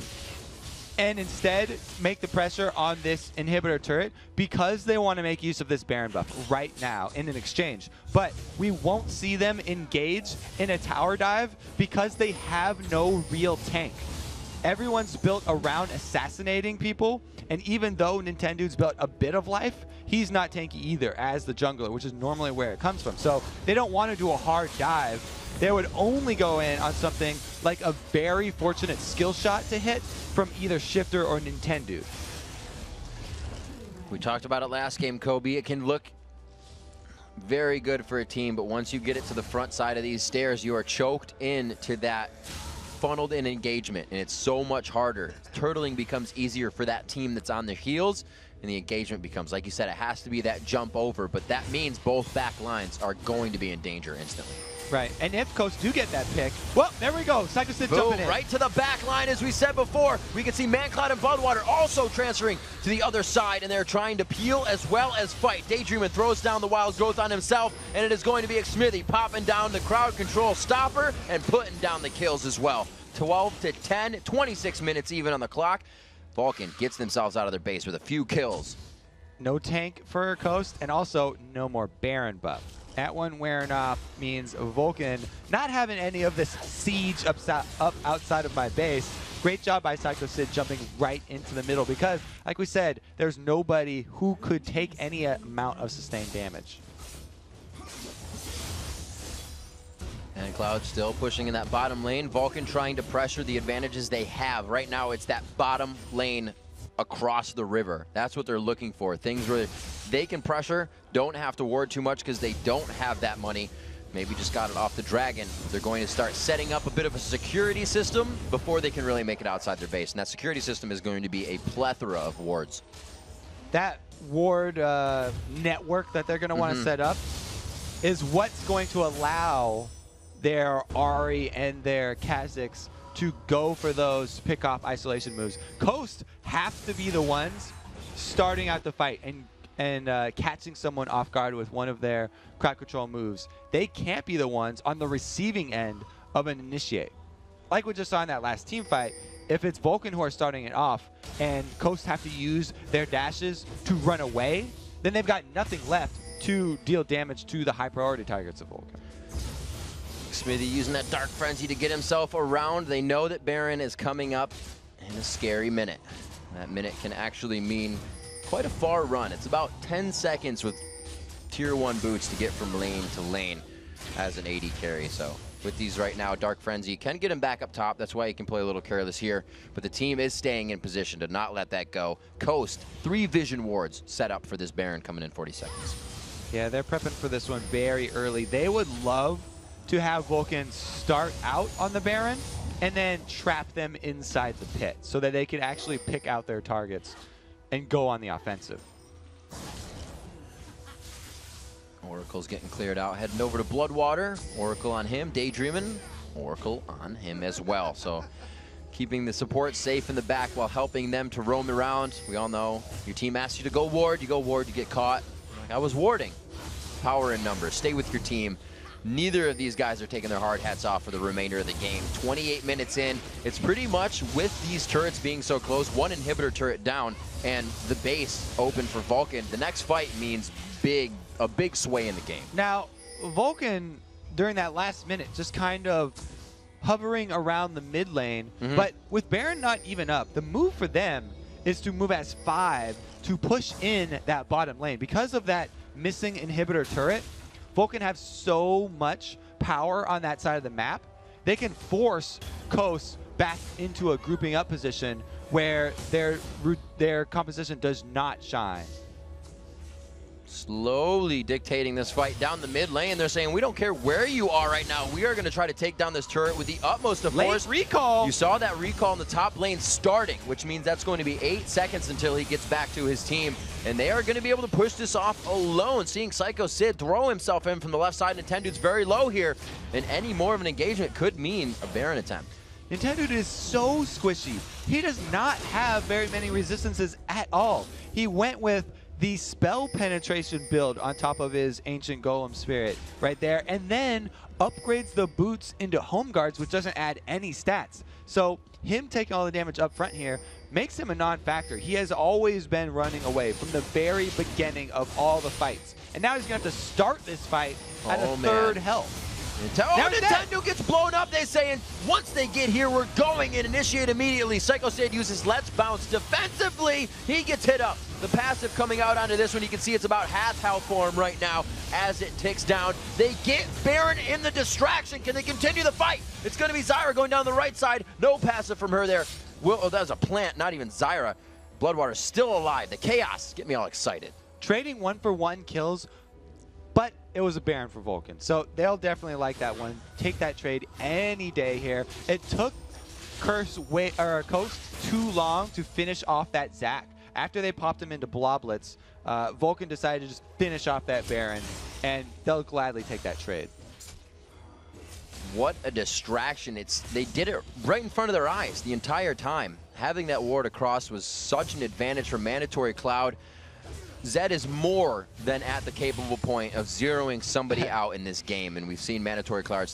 Speaker 16: and instead make the pressure on this inhibitor turret because they want to make use of this Baron buff right now in an exchange. But we won't see them engage in a tower dive because they have no real tank. Everyone's built around assassinating people, and even though Nintendo's built a bit of life, he's not tanky either as the jungler, which is normally where it comes from. So they don't want to do a hard dive. They would only go in on something like a very fortunate skill shot to hit from either Shifter or Nintendo.
Speaker 5: We talked about it last game, Kobe. It can look very good for a team, but once you get it to the front side of these stairs, you are choked into that funneled in engagement, and it's so much harder. Turtling becomes easier for that team that's on their heels, and the engagement becomes, like you said, it has to be that jump over, but that means both back lines are going to be in danger instantly.
Speaker 16: Right, and if Coast do get that pick, well, there we go. Psycho Sid jumping in.
Speaker 5: Right to the back line, as we said before. We can see Mancloud and Bloodwater also transferring to the other side, and they're trying to peel as well as fight. Daydreamin throws down the Wild Growth on himself, and it is going to be Xmithie popping down the crowd control stopper and putting down the kills as well. 12 to 10, 26 minutes even on the clock. Vulcan gets themselves out of their base with a few kills.
Speaker 16: No tank for Coast, and also no more Baron buff. That one wearing off means Vulcan not having any of this siege up outside of my base. Great job by Psycho Sid jumping right into the middle because, like we said, there's nobody who could take any amount of sustained damage.
Speaker 5: And Cloud still pushing in that bottom lane. Vulcan trying to pressure the advantages they have. Right now, it's that bottom lane across the river. That's what they're looking for. Things where they can pressure, don't have to ward too much because they don't have that money. Maybe just got it off the Dragon. They're going to start setting up a bit of a security system before they can really make it outside their base. And that security system is going to be a plethora of wards.
Speaker 16: That ward network that they're going to want to set up is what's going to allow their Ahri and their Kha'Zix to go for those pick-off isolation moves. Coast have to be the ones starting out the fight and catching someone off guard with one of their crowd control moves. They can't be the ones on the receiving end of an initiate. Like we just saw in that last team fight, if it's Vulcan who are starting it off and Coast have to use their dashes to run away, then they've got nothing left to deal damage to the high priority targets of Vulcan.
Speaker 5: Xmithie using that Dark Frenzy to get himself around. They know that Baron is coming up in a scary minute. That minute can actually mean quite a far run. It's about 10 seconds with tier 1 boots to get from lane to lane as an AD carry. So with these right now, Dark Frenzy can get him back up top. That's why he can play a little careless here. But the team is staying in position to not let that go. Coast, 3 vision wards set up for this Baron coming in 40 seconds.
Speaker 16: Yeah, they're prepping for this one very early. They would love to have Vulcan start out on the Baron and then trap them inside the pit so that they can actually pick out their targets and go on the offensive.
Speaker 5: Oracle's getting cleared out, heading over to Bloodwater. Oracle on him, Daydreamin. Oracle on him as well. So keeping the support safe in the back while helping them to roam around. We all know your team asks you to go ward, you get caught. I was warding. Power in numbers, stay with your team. Neither of these guys are taking their hard hats off for the remainder of the game. 28 minutes in. It's pretty much with these turrets being so close, one inhibitor turret down and the base open for Vulcan. The next fight means a big sway in the game.
Speaker 16: Now, Vulcan, during that last minute, just kind of hovering around the mid lane, but with Baron not even up, the move for them is to move as 5 to push in that bottom lane. Because of that missing inhibitor turret, Vulcan have so much power on that side of the map, they can force Coast back into a grouping up position where their composition does not shine.
Speaker 5: Slowly dictating this fight down the mid lane. They're saying, we don't care where you are right now. We are going to try to take down this turret with the utmost of force.
Speaker 16: Recall.
Speaker 5: You saw that recall in the top lane starting, which means that's going to be 8 seconds until he gets back to his team. And they are going to be able to push this off alone. Seeing Psycho Sid throw himself in from the left side. Nintendo's very low here. And any more of an engagement could mean a Baron attempt.
Speaker 16: Nintendo is so squishy. He does not have very many resistances at all. He went with the spell penetration build on top of his Ancient Golem Spirit right there, and then upgrades the boots into home guards, which doesn't add any stats. So him taking all the damage up front here makes him a non-factor. He has always been running away from the very beginning of all the fights. And now he's going to have to start this fight at a third health.
Speaker 5: Nintendo gets blown up. They say, and once they get here, we're going and initiate immediately. Psycho Sid uses Let's Bounce defensively. He gets hit up. The passive coming out onto this one, you can see it's about half health for him right now as it ticks down. They get Baron in the distraction. Can they continue the fight? It's going to be Zyra going down the right side. No passive from her there. Oh, that was a plant, not even Zyra. Bloodwater's still alive. The chaos get me all excited.
Speaker 16: Trading 1-for-1 kills, but it was a Baron for Vulcan. So they'll definitely like that one. Take that trade any day here. It took Coast too long to finish off that Zac. After they popped him into Bloblets, Vulcan decided to just finish off that Baron, and they'll gladly take that trade.
Speaker 5: What a distraction. They did it right in front of their eyes the entire time. Having that ward across was such an advantage for Mandatory Cloud. Zed is more than at the capable point of zeroing somebody out in this game, and we've seen Mandatory Cloud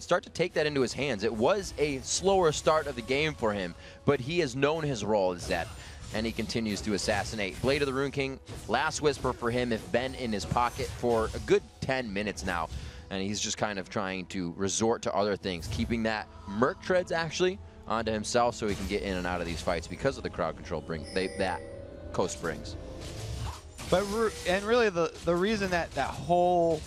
Speaker 5: start to take that into his hands. It was a slower start of the game for him, but he has known his role as Zed, and he continues to assassinate. Blade of the Rune King, last whisper for him, have been in his pocket for a good 10 minutes now, and he's just kind of trying to resort to other things, keeping that Merc Treads actually onto himself so he can get in and out of these fights because of the crowd control that Coast brings.
Speaker 16: But really the reason that whole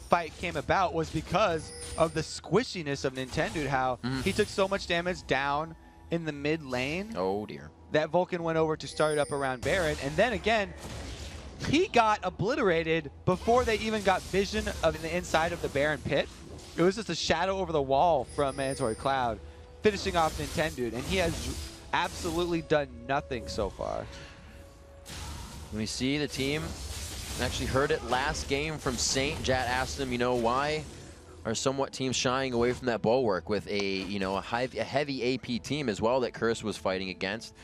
Speaker 16: fight came about was because of the squishiness of Nintendo, how he took so much damage down in the mid lane.
Speaker 5: Oh dear. That
Speaker 16: Vulcan went over to start up around Baron, and then again, he got obliterated before they even got vision of the inside of the Baron pit. It was just a shadow over the wall from Mandatory Cloud, finishing off Nintendo, and he has absolutely done nothing so far.
Speaker 5: We see the team actually heard it last game from Saint. Jat asked them, why are somewhat teams shying away from that bulwark with a heavy AP team as well that Curse was fighting against.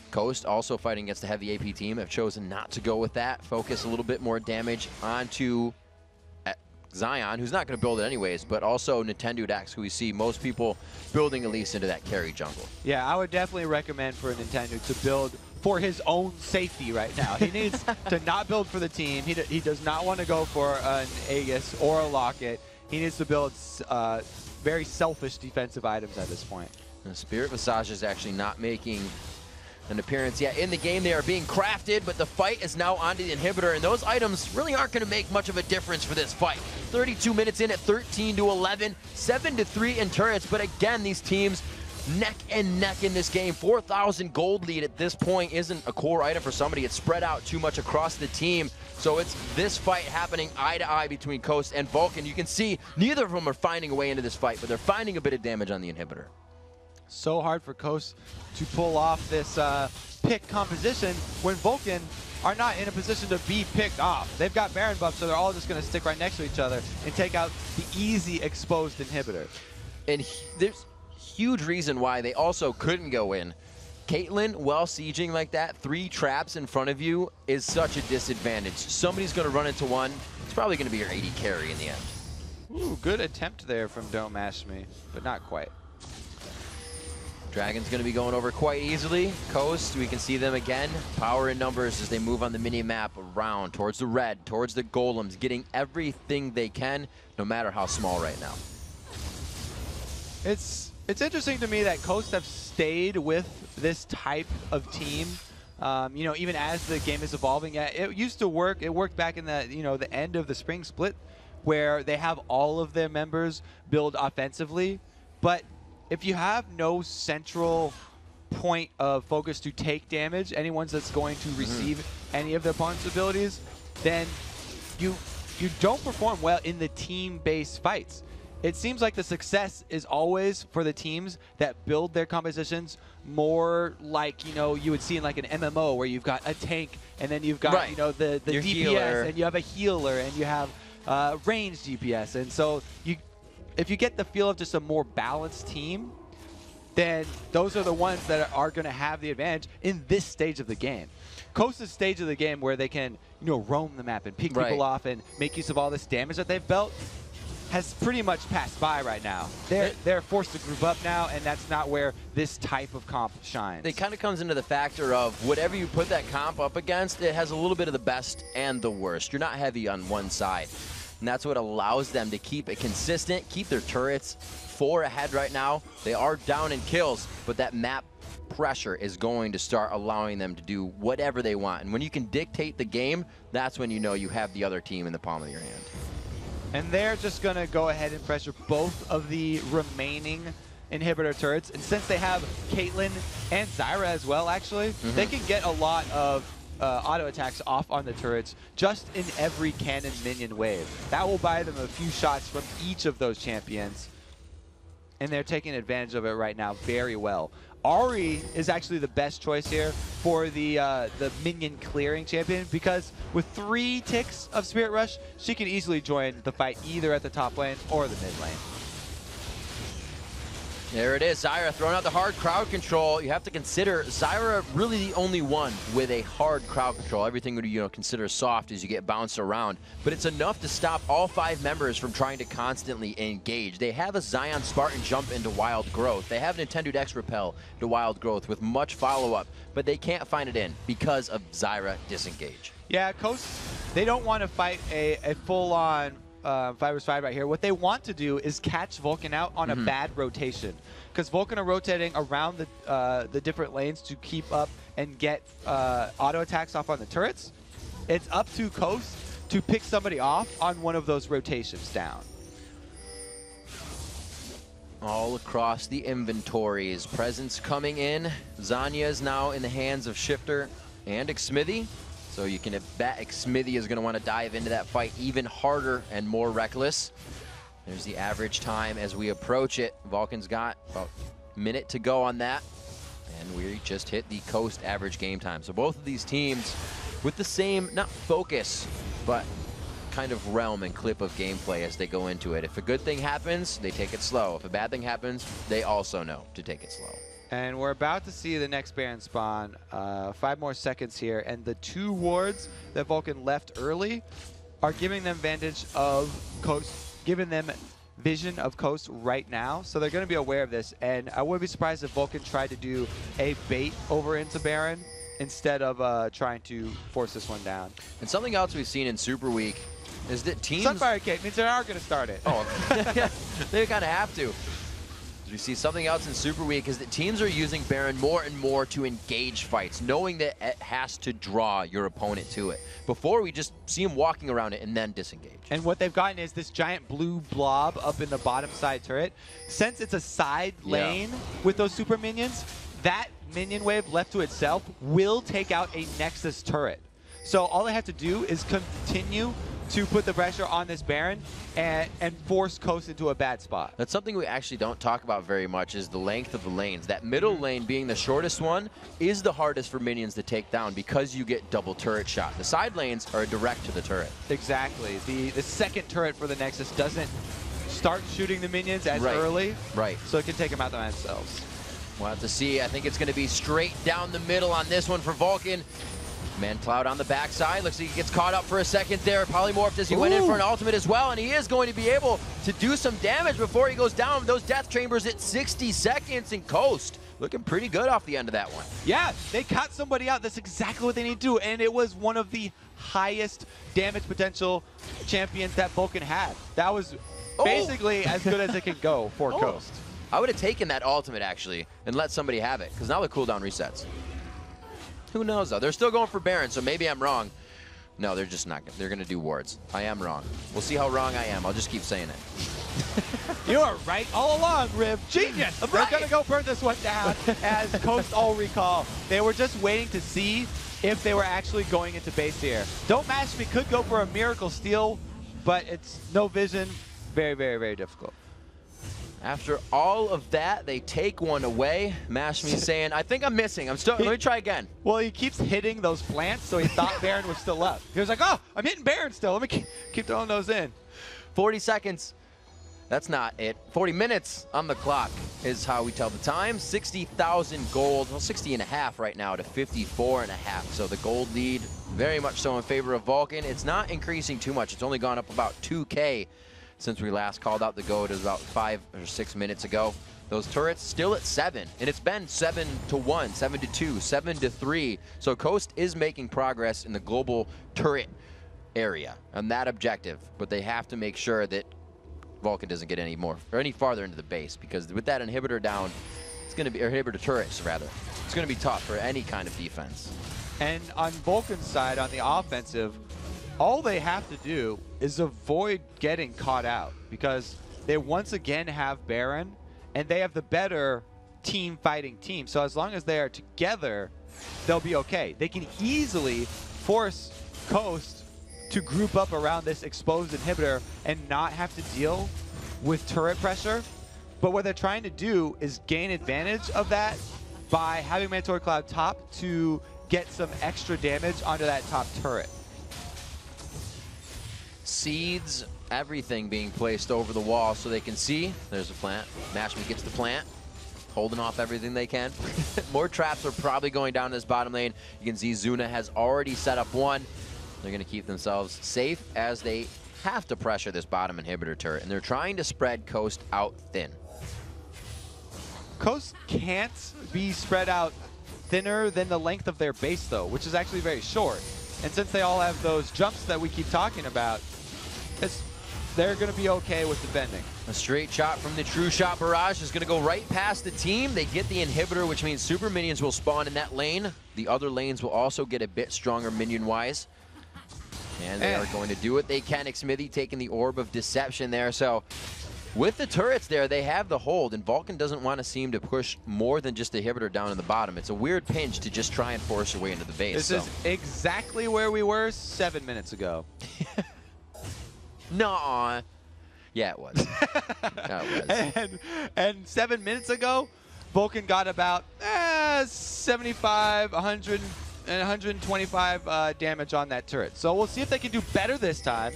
Speaker 5: Coast also fighting against a heavy AP team have chosen not to go with that. Focus a little bit more damage onto Zion, who's not going to build it anyways, but also Nintendo Dax, who we see most people building at least into that carry jungle.
Speaker 16: Yeah, I would definitely recommend for Nintendo to build for his own safety right now. He needs to not build for the team. He does not want to go for an Aegis or a Locket. He needs to build very selfish defensive items at this point.
Speaker 5: The Spirit Visage is actually not making an appearance yet in the game. They are being crafted, but the fight is now onto the inhibitor, and those items really aren't going to make much of a difference for this fight. 32 minutes in at 13-11, 7-3 in turrets, but again, these teams neck and neck in this game. 4,000 gold lead at this point isn't a core item for somebody. It's spread out too much across the team. So it's this fight happening eye to eye between Coast and Vulcan. You can see neither of them are finding a way into this fight, but they're finding a bit of damage on the inhibitor.
Speaker 16: So hard for Coast to pull off this pick composition when Vulcan are not in a position to be picked off. They've got Baron buff, so they're all just going to stick right next to each other and take out the easy exposed inhibitor.
Speaker 5: And there's huge reason why they also couldn't go in. Caitlyn, while sieging like that, 3 traps in front of you is such a disadvantage. Somebody's going to run into one. It's probably going to be your AD carry in the end.
Speaker 16: Ooh, good attempt there from Don't Mash Me, but not quite.
Speaker 5: Dragon's going to be going over quite easily. Coast, we can see them again. Power in numbers as they move on the mini-map around towards the red, towards the golems, getting everything they can, no matter how small right now.
Speaker 16: It's interesting to me that Coast have stayed with this type of team You know, even as the game is evolving, it used to work. It worked back in the, you know, the end of the spring split, where they have all of their members build offensively. But if you have no central point of focus to take damage, anyone that's going to receive any of their opponent's abilities, then you don't perform well in the team-based fights. It seems like the success is always for the teams that build their compositions more like, you know, you would see in like an MMO where you've got a tank and then you've got, you know, the DPS
Speaker 5: healer.
Speaker 16: and you have a healer and you have ranged DPS. And so if you get the feel of just a more balanced team, then those are the ones that are going to have the advantage in this stage of the game. Coast's stage of the game where they can, you know, roam the map and pick people off and make use of all this damage that they've built has pretty much passed by right now. They're forced to group up now, and that's not where this type of comp shines.
Speaker 5: It kind of comes into the factor of whatever you put that comp up against, it has a little bit of the best and the worst. You're not heavy on one side. And that's what allows them to keep it consistent, keep their turrets 4 ahead right now. They are down in kills, but that map pressure is going to start allowing them to do whatever they want. And when you can dictate the game, that's when you know you have the other team in the palm of your hand.
Speaker 16: And they're just going to go ahead and pressure both of the remaining inhibitor turrets. And since they have Caitlyn and Zyra as well, actually, they can get a lot of auto attacks off on the turrets just in every cannon minion wave. That will buy them a few shots from each of those champions. And they're taking advantage of it right now very well. Ahri is actually the best choice here for the minion clearing champion, because with 3 ticks of Spirit Rush, she can easily join the fight either at the top lane or the mid lane.
Speaker 5: There it is, Zyra throwing out the hard crowd control. You have to consider Zyra really the only one with a hard crowd control. Everything would, you know, consider soft as you get bounced around. But it's enough to stop all 5 members from trying to constantly engage. They have a Zion Spartan jump into Wild Growth. They have Nintendo X Repel to Wild Growth with much follow-up, but they can't find it in because of Zyra disengage.
Speaker 16: Yeah, Coast, they don't want to fight a full-on 5v5 right here. What they want to do is catch Vulcan out on a bad rotation, because Vulcan are rotating around the different lanes to keep up and get auto attacks off on the turrets. It's up to Coast to pick somebody off on one of those rotations down.
Speaker 5: All across the inventories, presence coming in. Zanya is now in the hands of Shifter and Xmithie. So you can bet Xmithie is going to want to dive into that fight even harder and more reckless. There's the average time as we approach it. Vulcan's got about a minute to go on that. And we just hit the Coast average game time. So both of these teams with the same, not focus, but kind of realm and clip of gameplay as they go into it. If a good thing happens, they take it slow. If a bad thing happens, they also know to take it slow.
Speaker 16: And we're about to see the next Baron spawn. 5 more seconds here, and the 2 wards that Vulcan left early are giving them advantage of Coast, giving them vision of Coast right now. So they're going to be aware of this, and I wouldn't be surprised if Vulcan tried to do a bait over into Baron instead of trying to force this one down.
Speaker 5: And something else we've seen in Super Week is that teams...
Speaker 16: Sunfire Cake means they are going to start it.
Speaker 5: Oh, they kind of have to. We see something else in Super Week is that teams are using Baron more and more to engage fights, knowing that it has to draw your opponent to it. Before, we just see him walking around it and then disengage.
Speaker 16: And what they've gotten is this giant blue blob up in the bottom side turret. Since it's a side lane with those super minions, that minion wave left to itself will take out a Nexus turret. So all they have to do is continue to put the pressure on this Baron and force Coast into a bad spot.
Speaker 5: That's something we actually don't talk about very much, is the length of the lanes. That middle lane being the shortest one is the hardest for minions to take down because you get double turret shot. The side lanes are direct to the turret.
Speaker 16: Exactly. The second turret for the Nexus doesn't start shooting the minions as early. So it can take them out themselves.
Speaker 5: We'll have to see. I think it's going to be straight down the middle on this one for Vulcan. Mancloud on the backside. Looks like he gets caught up for a second there. Polymorphed as he went in for an ultimate as well, and he is going to be able to do some damage before he goes down. Those death chambers at 60 seconds, and Coast looking pretty good off the end of that one.
Speaker 16: Yeah, they cut somebody out. That's exactly what they need to do, and it was one of the highest damage potential champions that Vulcan had. That was basically as good as it could go for Coast.
Speaker 5: I would have taken that ultimate, actually, and let somebody have it, because now the cooldown resets. Who knows, though? They're still going for Baron, so maybe I'm wrong. No, they're just not. They're going to do wards. I am wrong. We'll see how wrong I am. I'll just keep saying it.
Speaker 16: You are right all along, Riv. Genius. They're going to go burn this one down, as Coast all recall. They were just waiting to see if they were actually going into base here. Don't Match Me could go for a Miracle Steal, but it's no vision. Very, very, very difficult.
Speaker 5: After all of that, they take one away. Mash Me saying, I think I'm missing. Let me try again.
Speaker 16: Well, he keeps hitting those plants, so he thought Baron was still up. He was like, oh, I'm hitting Baron still. Let me keep throwing those in.
Speaker 5: 40 seconds. That's not it. 40 minutes on the clock is how we tell the time. 60,000 gold. Well, 60 and a half right now to 54 and a half. So the gold lead very much so in favor of Vulcan. It's not increasing too much. It's only gone up about 2K since we last called out the goat. It was about 5 or 6 minutes ago. Those turrets still at 7, and it's been 7-1, 7-2, 7-3. So Coast is making progress in the global turret area on that objective, but they have to make sure that Vulcan doesn't get any farther into the base, because with that inhibitor down, it's going to be, or inhibitor turrets rather, it's going to be tough for any kind of defense.
Speaker 16: And on Vulcan's side, on the offensive, all they have to do is avoid getting caught out, because they once again have Baron, and they have the better team fighting team. So as long as they are together, they'll be okay. They can easily force Coast to group up around this exposed inhibitor and not have to deal with turret pressure. But what they're trying to do is gain advantage of that by having Mandatory Cloud top to get some extra damage onto that top turret.
Speaker 5: Seeds, everything being placed over the wall so they can see. There's a plant. Mashman gets the plant, holding off everything they can. More traps are probably going down this bottom lane. You can see Zuna has already set up one. They're going to keep themselves safe as they have to pressure this bottom inhibitor turret, and they're trying to spread Coast out thin.
Speaker 16: Coast can't be spread out thinner than the length of their base, though, which is actually very short. And since they all have those jumps that we keep talking about, they're going to be okay with defending.
Speaker 5: A straight shot from the True Shot Barrage is going to go right past the team. They get the inhibitor, which means super minions will spawn in that lane. The other lanes will also get a bit stronger minion-wise. And they are going to do what they can. Xmithy taking the Orb of Deception there. So with the turrets there, they have the hold, and Vulcan doesn't want to seem to push more than just the inhibitor down in the bottom. It's a weird pinch to just try and force your way into the base.
Speaker 16: This is exactly where we were 7 minutes ago.
Speaker 5: Nuh-uh. Yeah, it was. Yeah, it was.
Speaker 16: And 7 minutes ago, Vulcan got about 75, 100, and 125 damage on that turret. So we'll see if they can do better this time.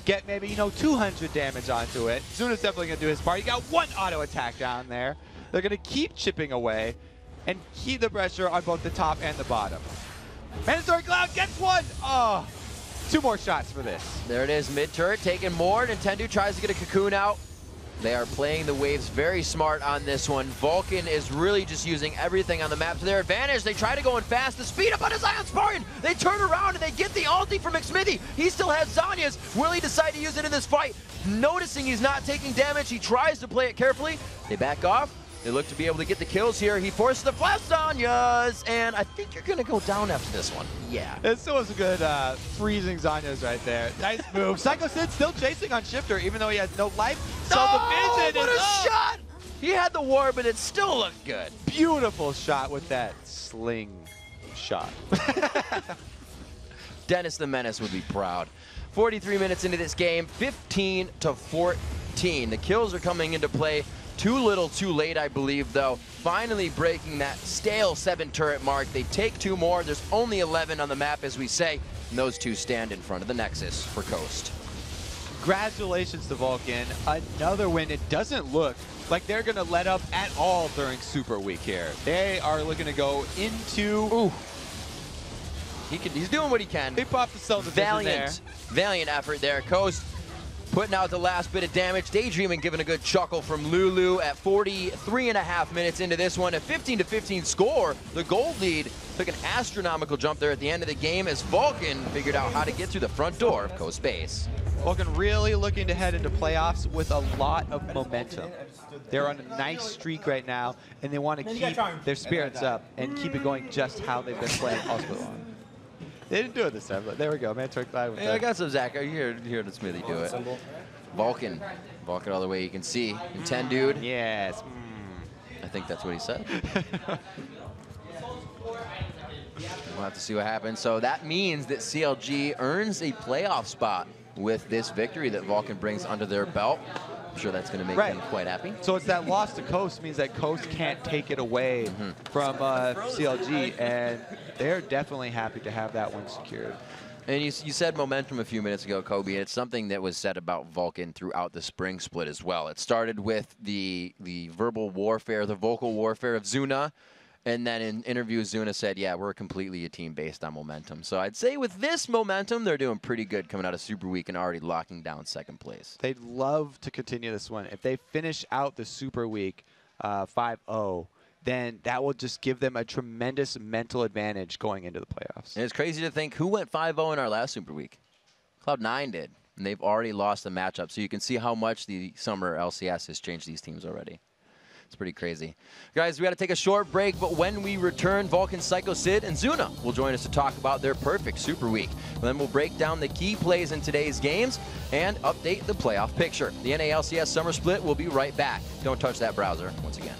Speaker 16: Get maybe, 200 damage onto it. Zuna's definitely going to do his part. You got one auto attack down there. They're going to keep chipping away and keep the pressure on both the top and the bottom. Mandatory Cloud gets one! Oh, 2 more shots for this.
Speaker 5: There it is, mid-turret taking more. Nintendo tries to get a cocoon out. They are playing the waves very smart on this one. Vulcan is really just using everything on the map to their advantage. They try to go in fast. The speed up on his Ion Spartan. They turn around and they get the ulti from Xmithy. He still has Zhonya's. Will he decide to use it in this fight? Noticing he's not taking damage, he tries to play it carefully. They back off. They look to be able to get the kills here. He forces the flash Zhonya's, and I think you're going to go down after this one. Yeah.
Speaker 16: It still was a good freezing Zhonya's right there. Nice move. Psycho Sid still chasing on Shifter, even though he has no life. So the vision
Speaker 5: what
Speaker 16: is
Speaker 5: a
Speaker 16: up.
Speaker 5: shot! He had the war, but it still looked good.
Speaker 16: Beautiful shot with that sling shot.
Speaker 5: Dennis the Menace would be proud. 43 minutes into this game, 15-14. The kills are coming into play. Too little, too late, I believe, though. Finally breaking that stale 7 turret mark. They take 2 more. There's only 11 on the map, as we say, and those 2 stand in front of the Nexus for Coast.
Speaker 16: Congratulations to Vulcan. Another win. It doesn't look like they're going to let up at all during Super Week here. They are looking to go into...
Speaker 5: Ooh. He's doing what he can.
Speaker 16: He popped the cell division there.
Speaker 5: Valiant effort there. Coast Putting out the last bit of damage. Daydreaming giving a good chuckle from Lulu at 43.5 minutes into this one. A 15-15 score. The gold lead took an astronomical jump there at the end of the game as Vulcan figured out how to get through the front door of Coast Base.
Speaker 16: Vulcan really looking to head into playoffs with a lot of momentum. They're on a nice streak right now, and they want to keep their spirits up and keep it going just how they've been playing all split long. They didn't do it this time, but there we go. Mantork glide with
Speaker 5: I got some Zach. You hear the Smithy do it. Vulcan all the way you can see. And 10 dude.
Speaker 16: Yes.
Speaker 5: I think that's what he said. We'll have to see what happens. So that means that CLG earns a playoff spot with this victory that Vulcan brings under their belt. I'm sure that's going to make them quite happy.
Speaker 16: So it's that loss to Coast means that Coast can't take it away from CLG, and they're definitely happy to have that one secured.
Speaker 5: And you said momentum a few minutes ago, Kobe, and it's something that was said about Vulcan throughout the spring split as well. It started with the verbal warfare, the vocal warfare of Zuna. And then in interviews, Zuna said, yeah, we're completely a team based on momentum. So I'd say with this momentum, they're doing pretty good coming out of Super Week and already locking down second place.
Speaker 16: They'd love to continue this one. If they finish out the Super Week 5-0, then that will just give them a tremendous mental advantage going into the playoffs.
Speaker 5: And it's crazy to think who went 5-0 in our last Super Week. Cloud9 did, and they've already lost the matchup. So you can see how much the summer LCS has changed these teams already. It's pretty crazy. Guys, we got to take a short break, but when we return, Vulcan, Psycho Sid, and Zuna will join us to talk about their perfect Super Week. And then we'll break down the key plays in today's games and update the playoff picture. The NALCS Summer Split will be right back. Don't touch that browser once again.